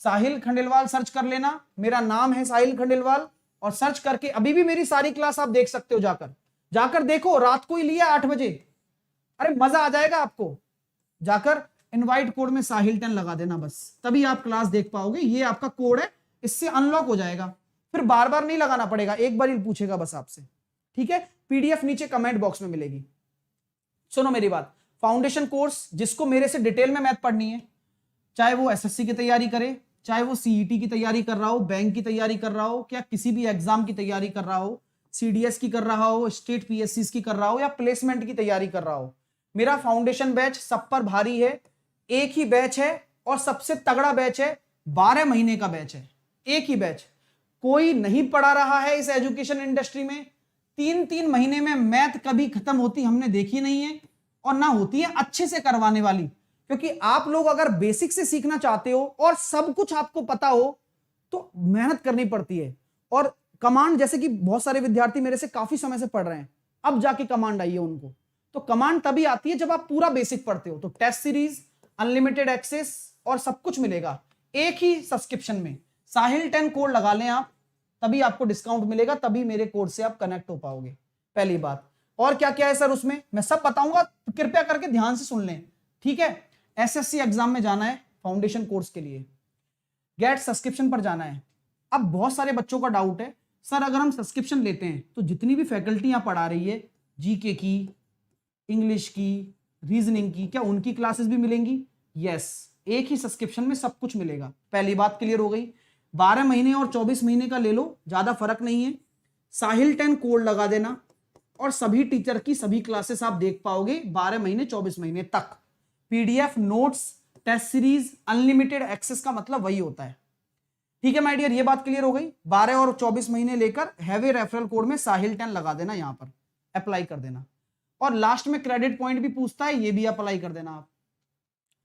साहिल खंडेलवाल सर्च कर लेना, मेरा नाम है साहिल खंडेलवाल, और सर्च करके अभी भी मेरी सारी क्लास आप देख सकते हो। जाकर देखो, रात को ही लिया 8 बजे, अरे मजा आ जाएगा आपको। जाकर इनवाइट कोड में साहिल 10 लगा देना बस, तभी आप क्लास देख पाओगे। ये आपका कोड है, इससे अनलॉक हो जाएगा, फिर बार बार नहीं लगाना पड़ेगा, एक बार ही पूछेगा बस आपसे। ठीक है, पीडीएफ नीचे कमेंट बॉक्स में मिलेगी। सुनो मेरी बात, फाउंडेशन कोर्स जिसको मेरे से डिटेल में मैथ पढ़नी है, चाहे वो एसएससी की तैयारी करे, चाहे वो सीईटी की तैयारी कर रहा हो, बैंक की तैयारी कर रहा हो, क्या किसी भी एग्जाम की तैयारी कर रहा हो, सीडीएस की कर रहा हो, स्टेट पीएससी की कर रहा हो, या प्लेसमेंट की तैयारी कर रहा हो, मेरा फाउंडेशन बैच सब पर भारी है। एक ही बैच है और सबसे तगड़ा बैच है, 12 महीने का बैच है, एक ही बैच। कोई नहीं पढ़ा रहा है इस एजुकेशन इंडस्ट्री में। 3-3 महीने में मैथ कभी खत्म होती हमने देखी नहीं है, और ना होती है अच्छे से करवाने वाली। क्योंकि आप लोग अगर बेसिक से सीखना चाहते हो और सब कुछ आपको पता हो तो मेहनत करनी पड़ती है। और कमांड, जैसे कि बहुत सारे विद्यार्थी मेरे से काफी समय से पढ़ रहे हैं, अब जाके कमांड आई है उनको, तो कमांड तभी आती है जब आप पूरा बेसिक पढ़ते हो। तो टेस्ट सीरीज, अनलिमिटेड एक्सेस और सब कुछ मिलेगा एक ही सब्सक्रिप्शन में। साहिल 10 कोड लगा लें आप, तभी आपको डिस्काउंट मिलेगा, तभी मेरे कोड से आप कनेक्ट हो पाओगे, पहली बात। और क्या क्या है सर उसमें, मैं सब बताऊंगा, कृपया करके ध्यान से सुन लें। ठीक है, एसएससी एग्जाम में जाना है फाउंडेशन कोर्स के लिए, गेट सब्सक्रिप्शन पर जाना है। अब बहुत सारे बच्चों का डाउट है, सर अगर हम सब्सक्रिप्शन लेते हैं तो जितनी भी फैकल्टी यहाँ पढ़ा रही है, जीके की, इंग्लिश की, रीजनिंग की, क्या उनकी क्लासेस भी मिलेंगी? यस, एक ही सब्सक्रिप्शन में सब कुछ मिलेगा। पहली बात क्लियर हो गई। 12 महीने और 24 महीने का ले लो, ज्यादा फर्क नहीं है। साहिल 10 कोड लगा देना और सभी टीचर की सभी क्लासेस आप देख पाओगे 12 महीने 24 महीने तक। PDF, notes, test series, unlimited access का मतलब वही होता है। ठीक है माय डियर, ये बात क्लियर हो गई। 12 और 24 महीने लेकर हैवी रेफरल कोड में साहिल 10 लगा देना, यहां पर अप्लाई कर देना। और लास्ट में क्रेडिट पॉइंट भी पूछता है, ये भी अप्लाई कर देना आप।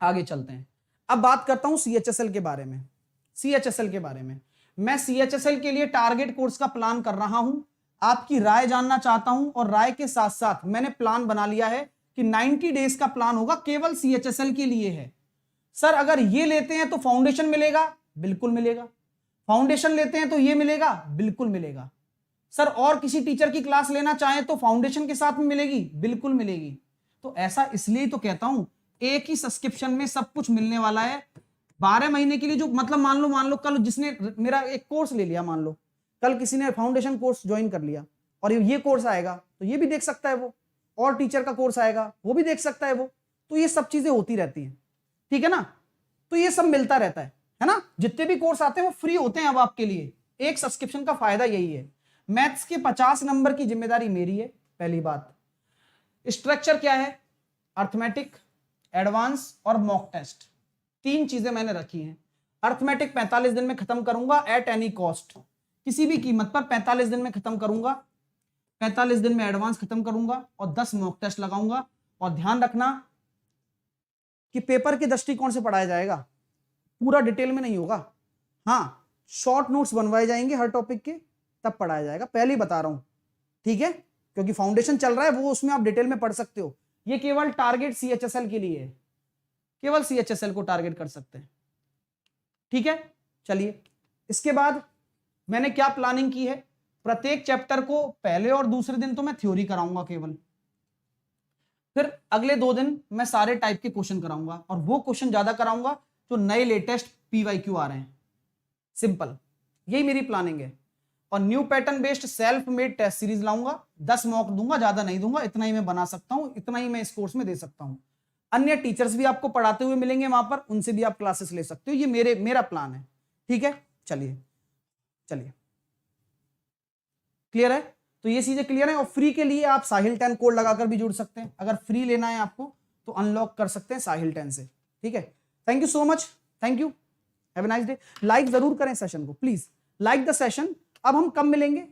आगे चलते हैं, अब बात करता हूं सीएचएसएल के बारे में। सीएचएसएल के बारे में, मैं सीएचएसएल के लिए टारगेट कोर्स का प्लान कर रहा हूं, आपकी राय जानना चाहता हूं, और राय के साथ साथ मैंने प्लान बना लिया है कि 90 डेज का प्लान होगा, केवल सीएचएसएल के लिए है। सर अगर ये लेते हैं तो फाउंडेशन मिलेगा? बिल्कुल मिलेगा। फाउंडेशन लेते हैं तो ये मिलेगा? बिल्कुल मिलेगा। सर और किसी टीचर की क्लास लेना चाहें तो फाउंडेशन के साथ में मिलेगी? बिल्कुल मिलेगी। तो ऐसा इसलिए तो कहता हूं, एक ही सब्सक्रिप्शन में सब कुछ मिलने वाला है। 12 महीने के लिए जो, मतलब मान लो कल जिसने मेरा एक कोर्स ले लिया, मान लो कल किसी ने फाउंडेशन कोर्स ज्वाइन कर लिया और ये कोर्स आएगा तो ये भी देख सकता है वो, और टीचर का कोर्स आएगा वो भी देख सकता है वो। तो ये सब चीजें होती रहती हैं, ठीक है ना। तो ये सब मिलता रहता है ना। जितने भी कोर्स आते हैं वो फ्री होते हैं अब आपके लिए। एक सब्सक्रिप्शन का फायदा यही है। मैथ्स के 50 नंबर की जिम्मेदारी मेरी है, पहली बात। स्ट्रक्चर क्या है? अर्थमेटिक, एडवांस और मॉक टेस्ट, 3 चीजें मैंने रखी हैं। अर्थमेटिक 45 दिन में खत्म करूंगा एट एनी कॉस्ट, किसी भी कीमत पर 45 दिन में खत्म करूंगा। 45 दिन में एडवांस खत्म करूंगा और 10 मॉक टेस्ट लगाऊंगा। और ध्यान रखना कि पेपर के दृष्टिकोण से पढ़ाया जाएगा, पूरा डिटेल में नहीं होगा। हाँ, शॉर्ट नोट्स बनवाए जाएंगे हर टॉपिक के, तब पढ़ाया जाएगा, पहले ही बता रहा हूं, ठीक है। क्योंकि फाउंडेशन चल रहा है, वो उसमें आप डिटेल में पढ़ सकते हो। ये केवल टारगेट सीएचएसएल के लिए है, केवल सीएचएसएल को टारगेट कर सकते हैं, ठीक है। चलिए, इसके बाद मैंने क्या प्लानिंग की है, प्रत्येक चैप्टर को पहले और दूसरे दिन तो मैं थ्योरी कराऊंगा केवल, फिर अगले 2 दिन मैं सारे टाइप के क्वेश्चन कराऊंगा, और वो क्वेश्चन ज्यादा कराऊंगा जो नए लेटेस्ट पीवाईक्यू आ रहे हैं। सिंपल, यही मेरी प्लानिंग है। और new pattern based self made test series लाऊंगा, 10 मॉक दूंगा, ज्यादा नहीं दूंगा, इतना ही मैं बना सकता हूं, इतना ही मैं इस कोर्स में दे सकता हूं। अन्य टीचर्स भी आपको पढ़ाते हुए मिलेंगे वहां पर, उनसे भी आप क्लासेस ले सकते हो। ये मेरा प्लान है, ठीक है। चलिए क्लियर है। तो ये चीजें क्लियर है। और फ्री के लिए आप साहिल 10 कोड लगाकर भी जुड़ सकते हैं। अगर फ्री लेना है आपको तो अनलॉक कर सकते हैं साहिल 10 से, ठीक है। Thank you so much, thank you, have a nice day. Like जरूर करें सेशन को, प्लीज लाइक द सेशन। अब हम कब मिलेंगे?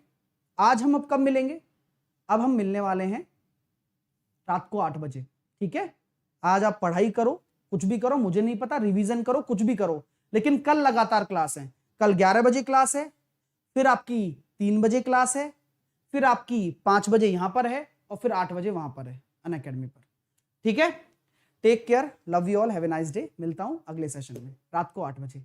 आज हम अब कब मिलेंगे? अब हम मिलने वाले हैं रात को 8 बजे, ठीक है। आज आप पढ़ाई करो, कुछ भी करो, मुझे नहीं पता, रिवीजन करो, कुछ भी करो, लेकिन कल लगातार क्लास है। कल 11 बजे क्लास है, फिर आपकी 3 बजे क्लास है, फिर आपकी 5 बजे यहां पर है, और फिर 8 बजे वहां पर है अनअकैडमी पर। ठीक है, take care, love you all, have a nice day. मिलता हूं अगले सेशन में रात को 8 बजे।